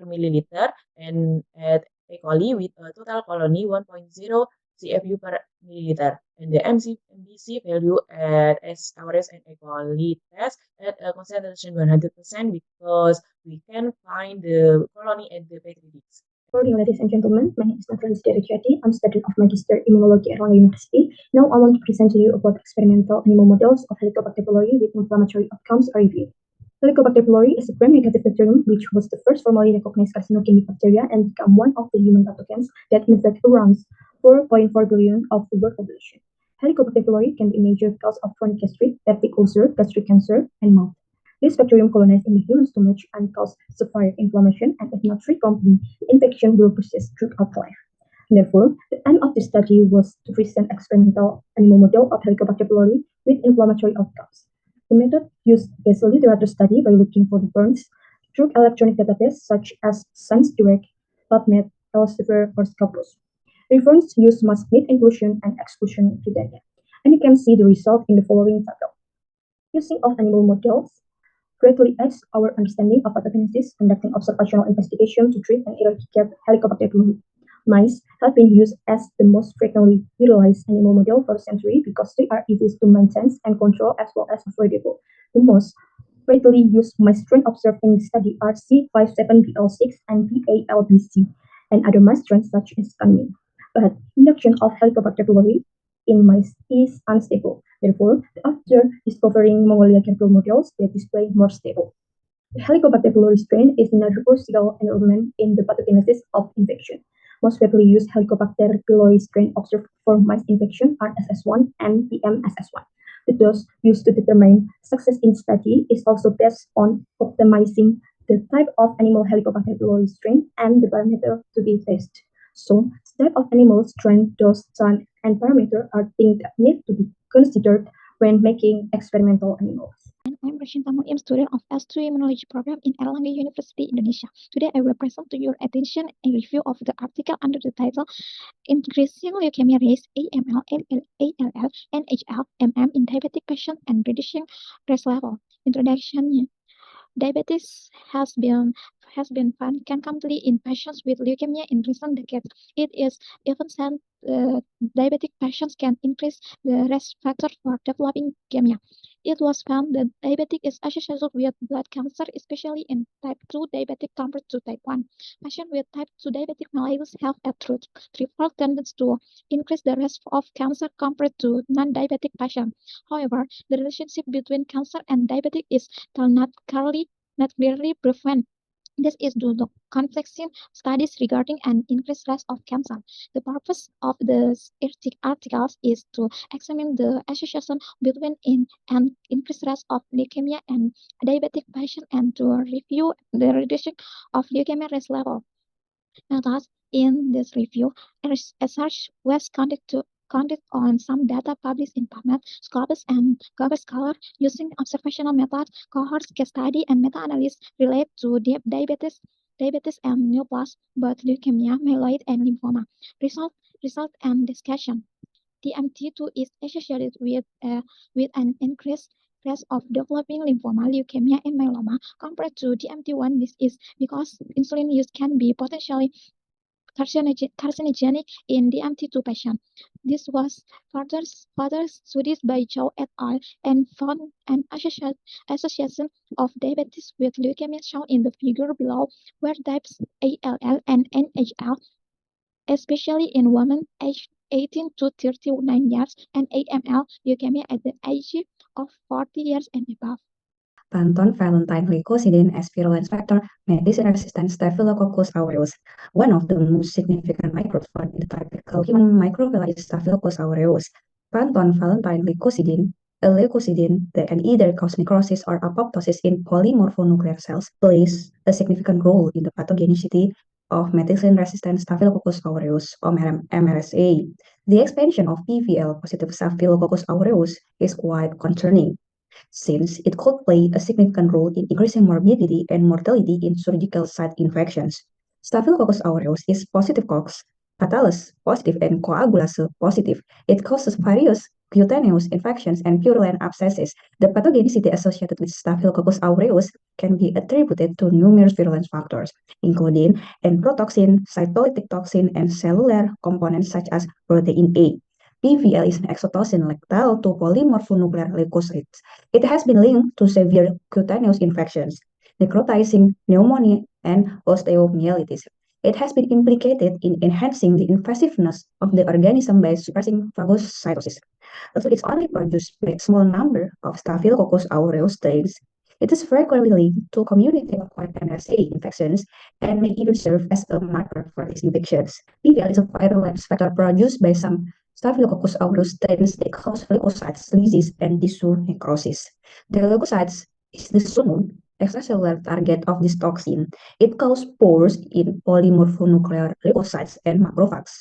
milliliter, and at E. coli with a total colony 1.0 CFU per milliliter. And the MBC value at S. aureus and E. coli test at a concentration 100% because we can find the colony at the petri dish. Good morning, ladies and gentlemen. My name is Joni. I'm student of Magister Immunology at Airlangga University. Now I want to present to you about experimental animal models of Helicobacter pylori with inflammatory outcomes review. Helicobacter pylori is a gram-negative bacterium which was the first formally recognized carcinogenic bacteria and become one of the human pathogens that infect around 4.4 billion of the world population. Helicobacter pylori can be a major cause of chronic gastric, peptic ulcer, gastric cancer, and mouth. This bacterium colonizes in the human stomach and causes severe inflammation, and if not treated promptly, the infection will persist throughout life. Therefore, the aim of this study was to present experimental animal model of Helicobacter pylori with inflammatory outcomes. The method used basic literature study by looking for the burns through electronic database such as ScienceDirect, PubMed, Elsevier, or Scopus. Reference use must meet inclusion and exclusion criteria, and you can see the result in the following table. Using of animal models greatly aids our understanding of pathogenesis, conducting observational investigation to treat and eradicate Helicobacter pylori. Mice have been used as the most frequently utilized animal model for centuries because they are easy to maintain and control as well as affordable. The most widely used mice strain observed in the study are C57BL6 and BALBC, and other mice strains such as Cunning. But induction of Helicobacter pylori in mice is unstable. Therefore, after discovering Mongolia control models, they display more stable. The Helicobacter pylori strain is another crucial element in the pathogenesis of infection. Most widely used Helicobacter pylori strain observed for mice infection are SS1 and PMSS1. The dose used to determine success in study is also based on optimizing the type of animal Helicobacter pylori strain and the parameter to be tested. So, type of animal strain, dose, time, and parameters are things that need to be considered when making experimental animals. I'm Soetomo, I'm student of S2 Immunology program in Airlangga University, Indonesia. Today I will present to your attention a review of the article under the title Increasing Leukemia Risk AML, ALL, NHL, MM in Diabetic Patients and Reducing Risk Level. Introduction. Diabetes has been found concomitantly in patients with leukemia in recent decades. It is even said diabetic patients can increase the risk factor for developing leukemia. It was found that diabetic is associated with blood cancer, especially in type 2 diabetic compared to type 1. Patients with type 2 diabetic mellitus have a threefold tendency to increase the risk of cancer compared to non-diabetic patients. However, the relationship between cancer and diabetic is still not clearly proven. This is due to conflicting studies regarding an increased risk of cancer. The purpose of the articles is to examine the association between an increased risk of leukemia and diabetic patients and to review the reduction of leukemia risk level. Thus, in this review, research was conducted on some data published in PubMed, Scopus, and Google Scholar using observational methods, cohorts, case study, and meta-analysis related to diabetes and neoplasm, both leukemia, myeloid, and lymphoma. Result and discussion. DMT2 is associated with an increased risk of developing lymphoma, leukemia, and myeloma compared to DMT1. This is because insulin use can be potentially carcinogenic in DMT2 patients. This was further studies by Zhou et al. And found an association of diabetes with leukemia shown in the figure below, where types ALL and NHL, especially in women aged 18 to 39 years, and AML leukemia at the age of 40 years and above. Panton Valentine glycosidin as virulence factor, medicine-resistant Staphylococcus aureus. One of the most significant microbes found in the typical human microbiota is Staphylococcus aureus. Panton Valentine glycosidin, a leukocidin that can either cause necrosis or apoptosis in polymorphonuclear cells, plays a significant role in the pathogenicity of medicine-resistant Staphylococcus aureus, or MRSA. The expansion of PVL-positive Staphylococcus aureus is quite concerning, since it could play a significant role in increasing morbidity and mortality in surgical site infections. Staphylococcus aureus is positive COX, catalase positive, and coagulase positive. It causes various cutaneous infections and purulent abscesses. The pathogenicity associated with Staphylococcus aureus can be attributed to numerous virulence factors, including enterotoxin, cytolytic toxin, and cellular components such as protein A. PVL is an exotoxin lethal to polymorphonuclear leukocytes. It has been linked to severe cutaneous infections, necrotizing pneumonia, and osteomyelitis. It has been implicated in enhancing the invasiveness of the organism by suppressing phagocytosis. Although it's only produced by a small number of Staphylococcus aureus strains, it is frequently linked to community-acquired MRSA infections and may even serve as a marker for these infections. PVL is a virulence factor produced by some Staphylococcus aureus strains that cause leukocytes disease and tissue necrosis. The leukocytes is the sole extracellular target of this toxin. It causes pores in polymorphonuclear leukocytes and macrophages.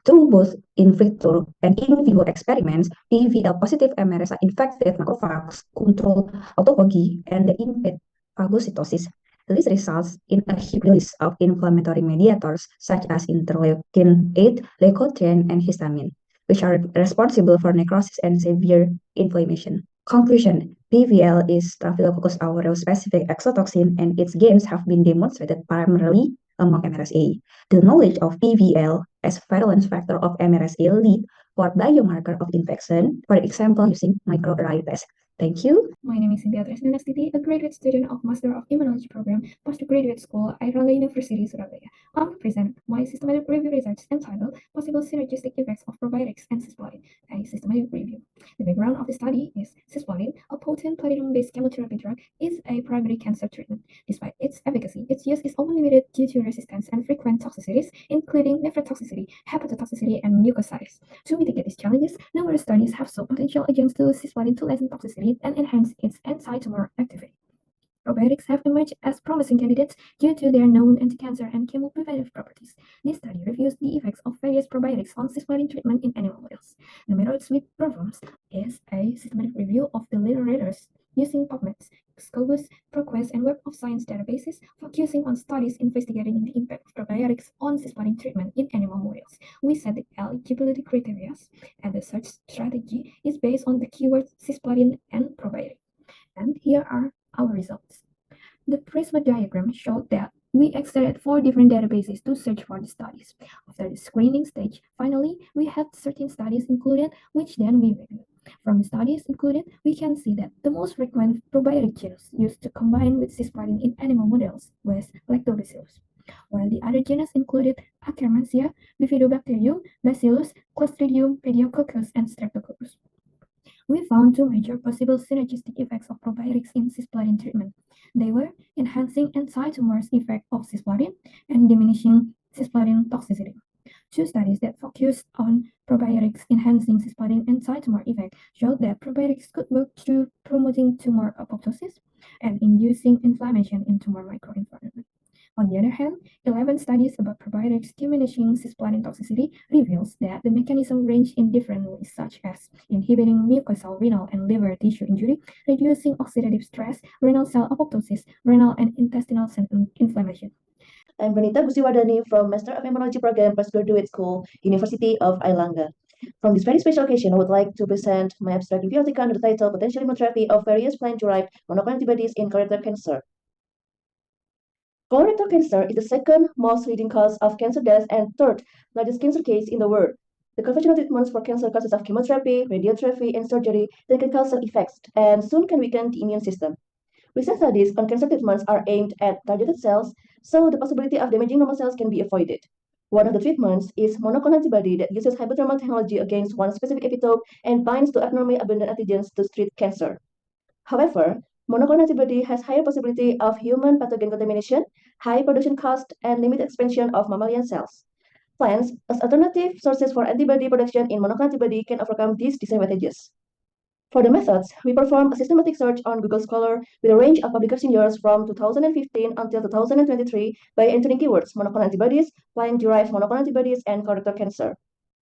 Through both in vitro and in vivo experiments, PVL-positive MRSA-infected macrophages control autophagy and impede phagocytosis. This results in a huge release of inflammatory mediators such as interleukin-8, leukotriene, and histamine, which are responsible for necrosis and severe inflammation. Conclusion: PVL is Staphylococcus aureus specific exotoxin, and its gains have been demonstrated primarily among MRSA. The knowledge of PVL as virulence factor of MRSA lead for biomarker of infection, for example, using microarray test. Thank you. My name is Cynthia Tresnanastiti, a graduate student of Master of Immunology program, Postgraduate School, Airlangga University, Surabaya. I will present my systematic review research entitled Possible Synergistic Effects of Probiotics and Cisplatin, a systematic review. The background of the study is cisplatin, a potent platinum-based chemotherapy drug, is a primary cancer treatment. Despite its efficacy, its use is often limited due to resistance and frequent toxicities, including nephrotoxicity, hepatotoxicity, and mucositis. To mitigate these challenges, numerous studies have shown potential against the cisplatin to lessen toxicity and enhance its anti-tumor activity. Probiotics have emerged as promising candidates due to their known anti-cancer and chemopreventive properties. This study reviews the effects of various probiotics on cisplatin treatment in animal models. The methods we perform is a systematic review of the literatures using PubMed, Scopus, ProQuest, and Web of Science databases, focusing on studies investigating the impact of probiotics on cisplatin treatment in animal models. We set the eligibility criteria, and the search strategy is based on the keywords cisplatin and probiotic. And here are our results. The Prisma diagram showed that we extracted 4 different databases to search for the studies. After the screening stage, finally, we had certain studies included, which then we reviewed. From the studies included, we can see that the most frequent probiotic genus used to combine with cisplatin in animal models was Lactobacillus, while the other genus included Akkermansia, Bifidobacterium, Bacillus, Clostridium, Pediococcus, and Streptococcus. We found 2 major possible synergistic effects of probiotics in cisplatin treatment. They were enhancing anti-tumors effect of cisplatin and diminishing cisplatin toxicity. 2 studies that focused on probiotics enhancing cisplatin anti-tumor effect showed that probiotics could work through promoting tumor apoptosis and inducing inflammation in tumor microenvironment. On the other hand, 11 studies about probiotics diminishing cisplatin toxicity reveals that the mechanism range in different ways, such as inhibiting mucosal, renal, and liver tissue injury, reducing oxidative stress, renal cell apoptosis, renal and intestinal cell inflammation. I'm Vanita Gusiwardani from Master of Immunology Program, Postgraduate School, University of Airlangga. From this very special occasion, I would like to present my abstract review article under the title Potential Immunotherapy of Various Plant-Derived Monoclonal Antibodies in Colorectal Cancer. Colorectal cancer is the second most leading cause of cancer deaths and third largest cancer case in the world. The conventional treatments for cancer consist of chemotherapy, radiotherapy, and surgery that can cause side effects and soon can weaken the immune system. Recent studies on cancer treatments are aimed at targeted cells, so the possibility of damaging normal cells can be avoided. One of the treatments is monoclonal antibody that uses hybridoma technology against one specific epitope and binds to abnormally abundant antigens to treat cancer. However, monoclonal antibody has higher possibility of human pathogen contamination, high production cost, and limited expansion of mammalian cells. Plants, as alternative sources for antibody production in monoclonal antibody, can overcome these disadvantages. For the methods, we perform a systematic search on Google Scholar with a range of publication years from 2015 until 2023 by entering keywords monoclonal antibodies, plant-derived monoclonal antibodies, and colorectal cancer.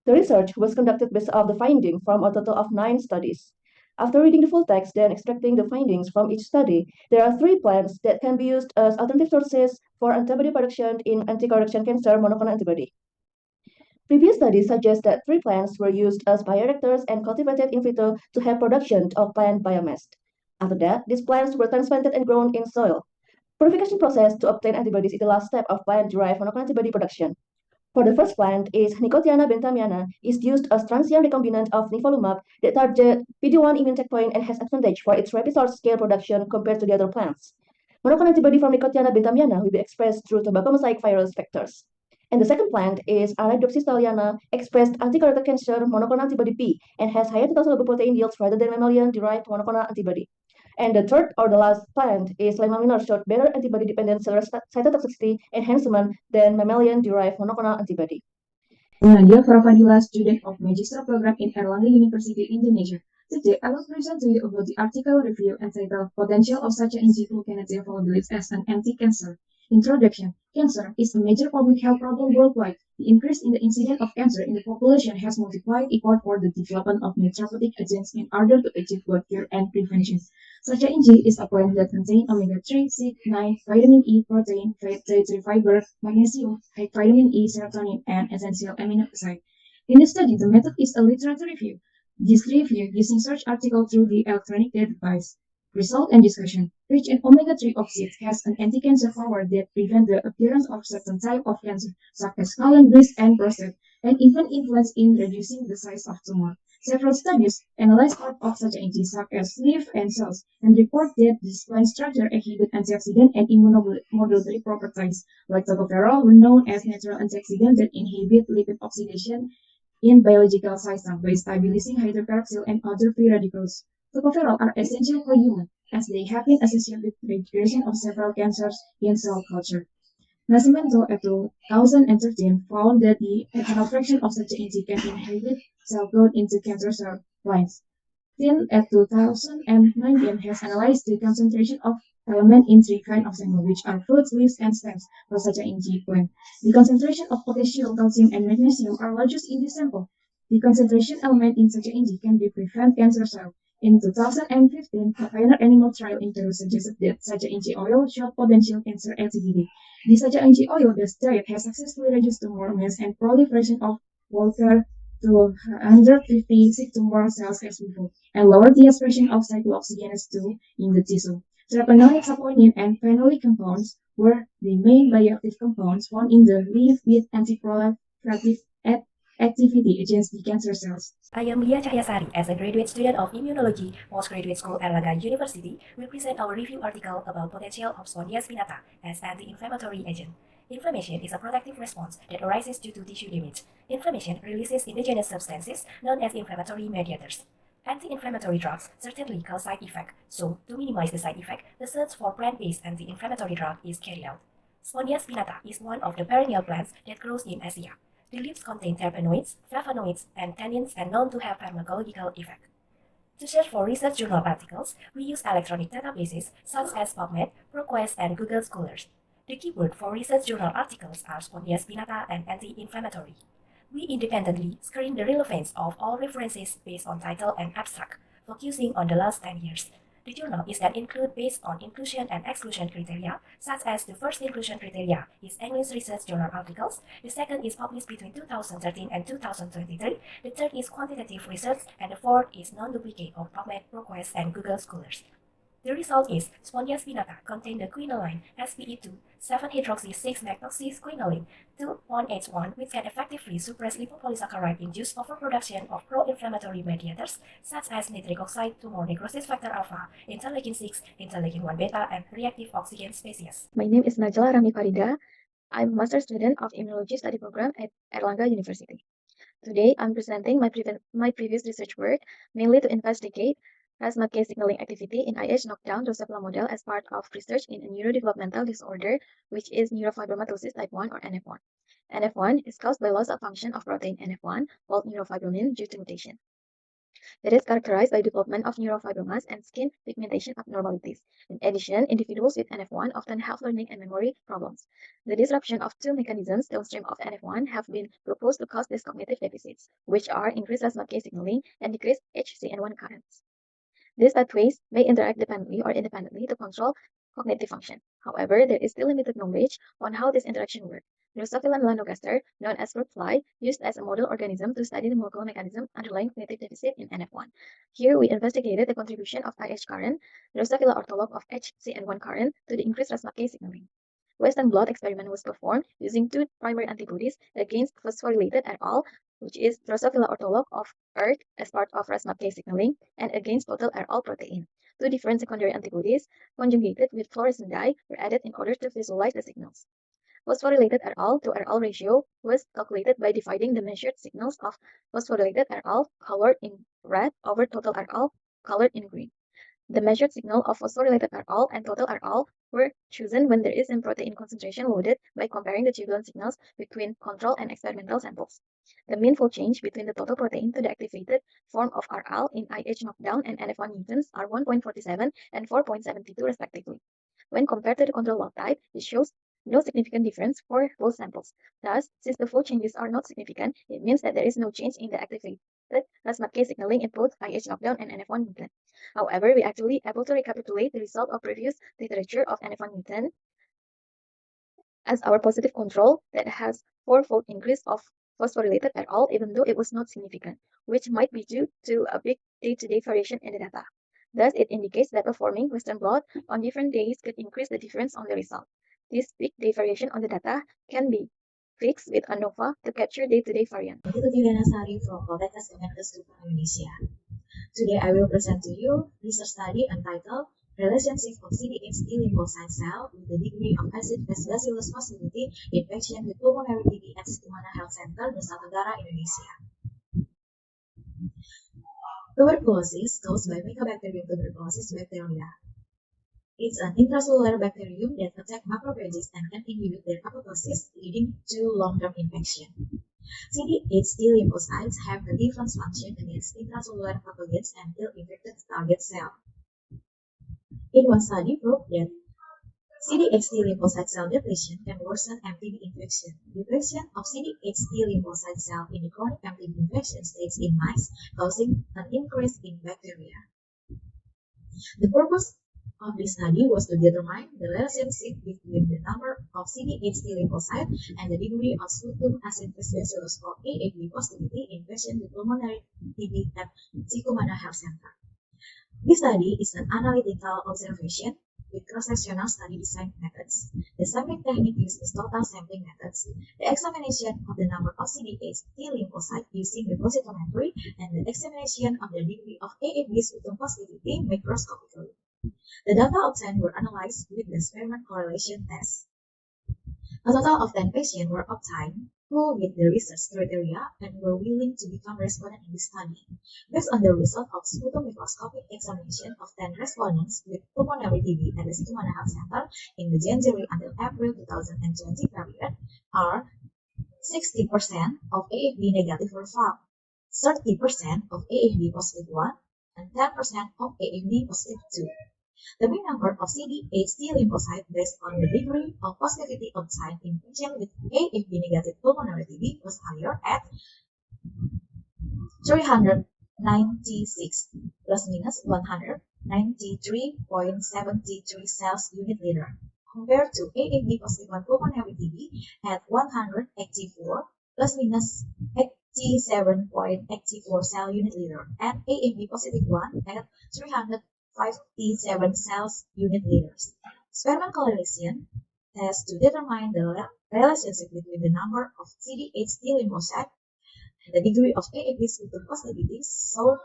The research was conducted based on the finding from a total of 9 studies. After reading the full text and extracting the findings from each study, there are 3 plants that can be used as alternative sources for antibody production in anti-colorectal cancer monoclonal antibody. Previous studies suggest that 3 plants were used as bioreactors and cultivated in vitro to have production of plant biomass. After that, these plants were transplanted and grown in soil. Purification process to obtain antibodies is the last step of plant-derived monoclonal antibody production. For the first plant is Nicotiana bentamiana is used as transient recombinant of nivolumab that target PD-1 immune checkpoint and has advantage for its rapid large-scale production compared to the other plants. Monoclonal antibody from Nicotiana bentamiana will be expressed through tobacco mosaic virus vectors. And the second plant is Arabidopsis thaliana, expressed anti-colorectal cancer monoclonal antibody P and has higher total soluble protein yields rather than mammalian-derived monoclonal antibody. And the third or the last plant is Lemmaminor showed better antibody-dependent cellular cytotoxicity enhancement than mammalian-derived monoclonal antibody. Nadia Pravadila, student of Magister Program in Airlangga University, Indonesia. Today, I will present to you about the article review entitled Potential of such an in-situ kinetic availability as an anti-cancer. Introduction. Cancer is a major public health problem worldwide. The increase in the incidence of cancer in the population has multiplied effort for the development of new therapeutic agents in order to achieve both cure and prevention. Such an is a plant that contains omega-3, 6, 9, vitamin E, protein, fat, dietary fiber, magnesium, vitamin E, serotonin, and essential amino acid. In the study, the method is a literature review. This review using search article through the electronic database. Result and discussion. Rich in omega-3 oxides has an anti-cancer power that prevents the appearance of certain type of cancer, such as colon, breast, and prostate, and even influence in reducing the size of tumor. Several studies analyze part of such agents, such as leaf and cells, and report that this plant structure exhibit antioxidant and immunomodulatory properties, like tocopherol, known as natural antioxidant that inhibit lipid oxidation in biological system by stabilizing hydroperoxyl and other free radicals. Tocopherol are essential for humans, as they have been associated with the regression of several cancers in cell culture. Nascimento et al. 2013 found that the ethanol fraction of such an can inhibit cell growth into cancer cell lines. Klin et al. 2019 has analyzed the concentration of element in three kinds of sample, which are fruits, leaves, and stems for such an plant. The concentration of potassium, calcium, and magnesium are largest in this sample. The concentration element in such an can be prevent cancer cells. In 2015, a pioneer animal trial in Peru suggested that such an oil showed potential cancer activity. The such an oil-based diet has successfully reduced tumor mass and proliferation of Walker to 156 tumor cells ex vivo and lowered the expression of cyclooxygenase 2 in the tissue. Terpenoic, saponin, and phenolic compounds were the main bioactive compounds found in the leaf with anti-proliferative activity against the cancer cells. I am Jaya as a graduate student of Immunology, Postgraduate School Airlangga University. We present our review article about potential of Sp.BS spinata as anti-inflammatory agent. Inflammation is a protective response that arises due to tissue damage. Inflammation releases endogenous substances known as inflammatory mediators. Anti-inflammatory drugs certainly cause side effects, so to minimize the side effect, the search for plant-based anti-inflammatory drug is carried out. Sp.BS spinata is one of the perennial plants that grows in Asia. The leaves contain terpenoids, flavonoids, and tannins and known to have pharmacological effect. To search for research journal articles, we use electronic databases such as PubMed, ProQuest, and Google Scholars. The keyword for research journal articles are Sp.BS spinata and anti-inflammatory. We independently screen the relevance of all references based on title and abstract, focusing on the last 10 years. The journal is then included based on inclusion and exclusion criteria, such as the first inclusion criteria is English Research Journal articles, the second is published between 2013 and 2023, the third is quantitative research, and the fourth is non-duplicate of PubMed, ProQuest, and Google Scholars. The result is Sp.BS spinata contain the quinoline SPE2, 7-hydroxy-6-methoxyquinoline 2,1H1, which can effectively suppress lipopolysaccharide-induced overproduction of pro-inflammatory mediators such as nitric oxide, tumor necrosis factor alpha, interleukin-6, interleukin-1 beta, and reactive oxygen species. My name is Najla Rami Farida. I'm a master student of Immunology study program at Airlangga University. Today, I'm presenting my previous research work, mainly to investigate RAS-MAPK signaling activity in IH knockdown Drosophila model as part of research in a neurodevelopmental disorder, which is neurofibromatosis type 1 or NF1. NF1 is caused by loss of function of protein NF1 called neurofibromin due to mutation. It is characterized by development of neurofibromas and skin pigmentation abnormalities. In addition, individuals with NF1 often have learning and memory problems. The disruption of two mechanisms downstream of NF1 have been proposed to cause these cognitive deficits, which are increased RAS-MAPK signaling and decreased HCN1 currents. These pathways may interact dependently or independently to control cognitive function. However, there is still limited knowledge on how this interaction works. Drosophila melanogaster, known as fruit fly, used as a model organism to study the molecular mechanism underlying cognitive deficit in NF1. Here, we investigated the contribution of IH current, Drosophila ortholog of HCN1 current, to the increased RAS-MAPK signaling. Western blot experiment was performed using two primary antibodies against phosphorylated et al., which is Drosophila ortholog of ERK as part of RAS-MAPK signaling, and against total et al. Protein. Two different secondary antibodies conjugated with fluorescent dye were added in order to visualize the signals. Phosphorylated et al. To et al. Ratio was calculated by dividing the measured signals of phosphorylated et al. Colored in red over total et al. Colored in green. The measured signal of phosphorylated et al. And total et al. Were chosen when there is a protein concentration loaded by comparing the tubular signals between control and experimental samples. The mean fold change between the total protein to the activated form of RL in IH knockdown and NF1 mutants are 1.47 and 4.72 respectively. When compared to the control wild type, it shows no significant difference for both samples. Thus, since the fold changes are not significant, it means that there is no change in the activated RAS-MAPK signaling in both IH knockdown and NF1 mutant. However, we actually able to recapitulate the result of previous literature of NF1 mutant as our positive control that has fourfold increase of phosphorylated et al., even though it was not significant, which might be due to a big day-to-day variation in the data. Thus, it indicates that performing Western blot on different days could increase the difference on the result. This big day variation on the data can be fixed with ANOVA to capture day-to-day variant. From Fakultas Kemenkes Indonesia. Today I will present to you research study entitled Relationship of CD8 T lymphocyte cell with the degree of acid-fast bacillus positivity in patient with pulmonary TB at Soetomo Health Center, Nusa Tenggara, Indonesia. Tuberculosis caused by Mycobacterium tuberculosis bacteria. It's an intracellular bacterium that attacks macrophages and can inhibit their apoptosis, leading to long-term infection. CD8 T lymphocytes have a defense function against intracellular pathogens and ill-infected target cell. In one study proved that CD8 T lymphocyte cell depletion can worsen MTB infection. Depletion of CD8 T lymphocyte cell in the chronic MTB infection states in mice, causing an increase in bacteria. The purpose of this study was to determine the relationship between the number of CD8 T lymphocytes and the degree of sputum acid bacillus or AAV positivity in patients with pulmonary TB at Sycomana Health Center. This study is an analytical observation with cross-sectional study design methods. The sampling technique used is total sampling methods, the examination of the number of CD8 T lymphocytes using repositometry, and the examination of the degree of AAV sputum positivity microscopically. The data obtained were analyzed with the Spearman correlation test. A total of 10 patients were obtained who met the research criteria and were willing to become respondents in this study. Based on the result of sputum microscopic examination of 10 respondents with pulmonary TB at the Sycomana Health Center in the January until April 2020 period, are 60% of AAV negative were found, 30% of AAV positive 1, and 10% of AAV positive 2. The mean number of CD8 T lymphocytes based on the degree of positivity obtained in patients with AAV negative pulmonary TB was higher at 396 plus minus 193.73 cells unit liter compared to AAV positive 1 pulmonary TB at 184 plus minus 87.84 cell unit liter and AAV positive 1 at 357 cells unit liters. Spearman correlation test to determine the relationship between the number of CD8 T lymphocytes and the degree of AAV sputum positivity showed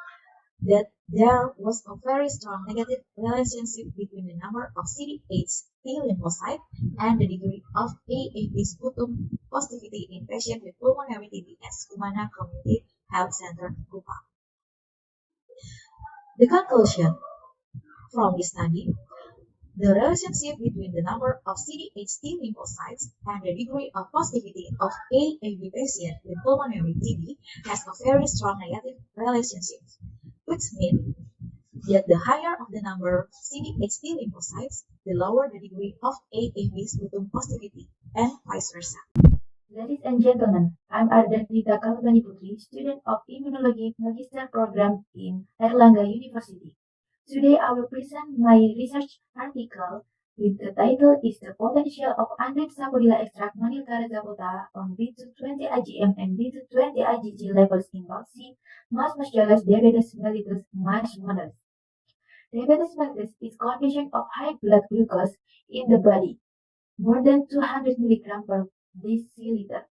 that there was a very strong negative relationship between the number of CD8 T lymphocytes and the degree of AAV sputum positivity in patients with pulmonary TB at Sycomana Community Health Center, Kupang. The conclusion from this study, the relationship between the number of CD8 T lymphocytes and the degree of positivity of AAV patients with pulmonary TB has a very strong negative relationship, which means that the higher of the number of CD8 T lymphocytes, the lower the degree of AAV sputum positivity, and vice versa. Ladies and gentlemen, I'm Ardhanita Kalbani Putri, student of Immunology Magister Program in Airlangga University. Today I will present my research article with the title is The Potential of Unripe Sapodilla Extract Manil Karazapota on B220 IgM and B220 IgG levels in Boxy, Mas diabetes mellitus MASH models. Diabetes mellitus is condition of high blood glucose in the body, more than 200 mg per deciliter.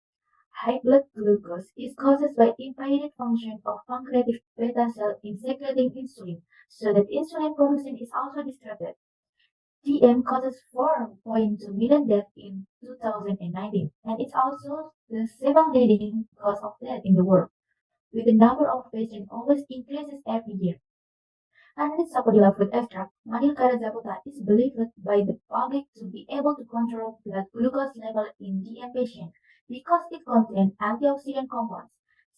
High blood glucose is caused by impaired function of pancreatic beta cell in secreting insulin, so that insulin production is also disrupted. DM causes 4.2 million deaths in 2019, and it's also the second leading cause of death in the world, with the number of patients always increases every year. Unripe sapodilla fruit extract, Manil Karazapota, is believed by the public to be able to control blood glucose level in DM patients because it contains antioxidant compounds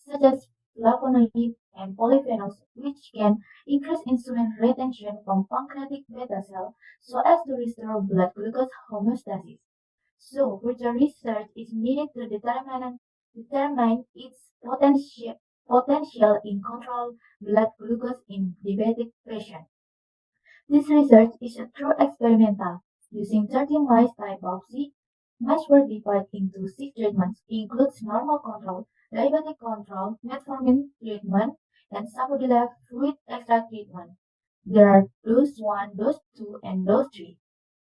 such as flavonoids and polyphenols, which can increase insulin retention from pancreatic beta cell so as to restore blood glucose homeostasis. So, further research is needed to determine its potential in control blood glucose in diabetic patients. This research is a true experimental, using 13 mice type biopsy. Mice were divided into 6 treatments, includes normal control, diabetic control, metformin treatment, and sapodilla fruit extract treatment. There are dose 1, dose 2, and dose 3.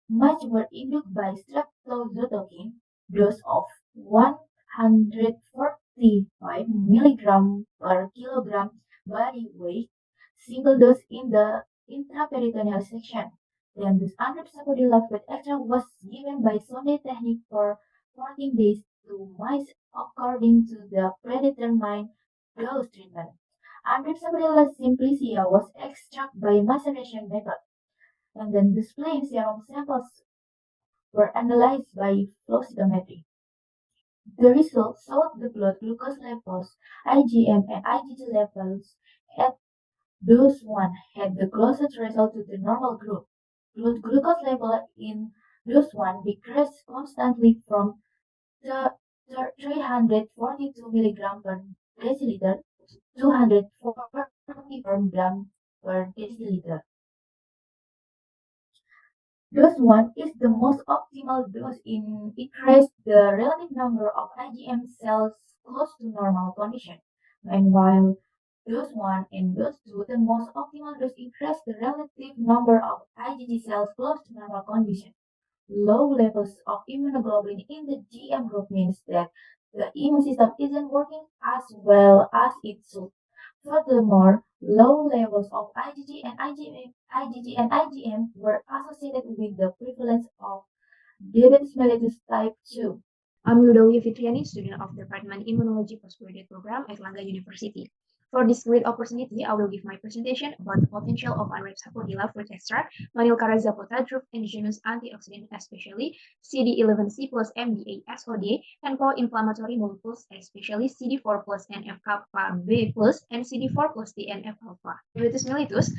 Mice were induced by streptozotocin, dose of 145 mg per kilogram body weight, single dose in the intraperitoneal section. Then this unripe sapodilla fruit extract was given by Sunday technique for 14 days to mice according to the predetermined dose treatment. Unripe sapodilla simplicia was extracted by maceration method, and then the spleen serum samples were analyzed by flow cytometry. The results showed the blood glucose levels, IgM and IgG levels at dose 1 had the closest result to the normal group. blood glucose level in dose 1 decreased constantly from 342 milligram per deciliter to 244 gram per deciliter. Dose 1 is the most optimal dose in increase the relative number of IgM cells close to normal condition. Meanwhile, dose 1 and dose 2, the most optimal dose increase the relative number of IgG cells close to normal condition. Low levels of immunoglobulin in the GM group means that the immune system isn't working as well as it should. Furthermore, low levels of IgG and IgM were associated with the prevalence of diabetes mellitus type 2. I'm Ludovia Fitriani, student of the Department Immunology Postgraduate Program at Airlangga University. For this great opportunity, I will give my presentation about the potential of unripe sapodilla fruit extract, Manilcara zapota, drupe indigenous antioxidant, especially CD11C plus MDA SOD, and pro-inflammatory molecules, especially CD4 plus NF-kappa B plus and CD4 plus TNF-alpha. Diabetes mellitus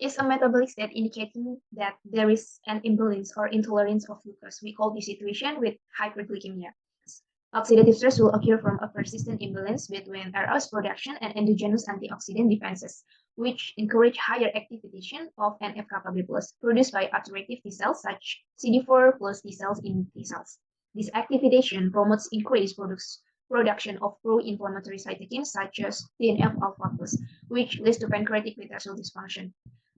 is a metabolic state indicating that there is an imbalance or intolerance of glucose. We call this situation with hyperglycemia. Oxidative stress will occur from a persistent imbalance between ROS production and endogenous antioxidant defenses, which encourage higher activation of NF-kappa B plus produced by autoreactive T cells such CD4 plus T cells in T cells. This activation promotes increased production of pro-inflammatory cytokines such as TNF-alpha plus, which leads to pancreatic beta cell dysfunction.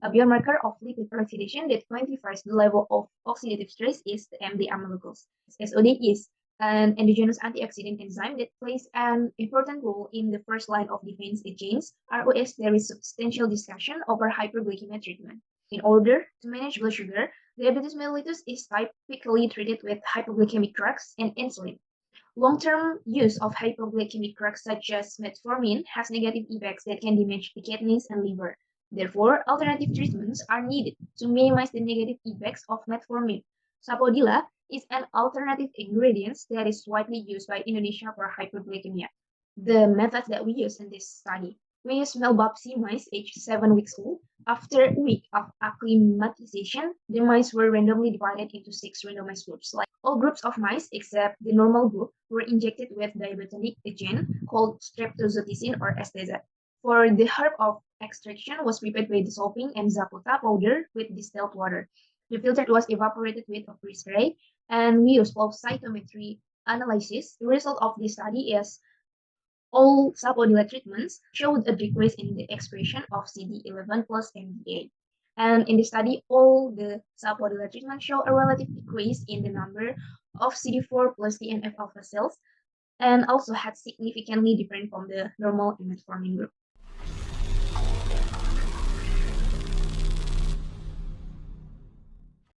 A biomarker of lipid peroxidation that quantifies the level of oxidative stress is the MD amyloids. SOD is an endogenous antioxidant enzyme that plays an important role in the first line of defense against ROS. There is substantial discussion over hyperglycemia treatment. In order to manage blood sugar, diabetes mellitus is typically treated with hypoglycemic drugs and insulin. Long-term use of hypoglycemic drugs such as metformin has negative effects that can damage the kidneys and liver. Therefore, alternative treatments are needed to minimize the negative effects of metformin. Sapodilla is an alternative ingredient that is widely used by Indonesia for hyperglycemia. The methods that we use in this study. We use male biopsy mice aged 7 weeks old. After a week of acclimatization, the mice were randomly divided into 6 randomized groups. Like all groups of mice except the normal group were injected with diabetonic agent called streptozotocin or STZ. For the herb of extraction was prepared by dissolving M zapota powder with distilled water. The filter was evaporated with a free spray, and we used flow cytometry analysis. The result of this study is all sapodilla treatments showed a decrease in the expression of CD11 plus MDA. And in the study, all the sapodilla treatments show a relative decrease in the number of CD4 plus TNF alpha cells and also had significantly different from the normal metformin group.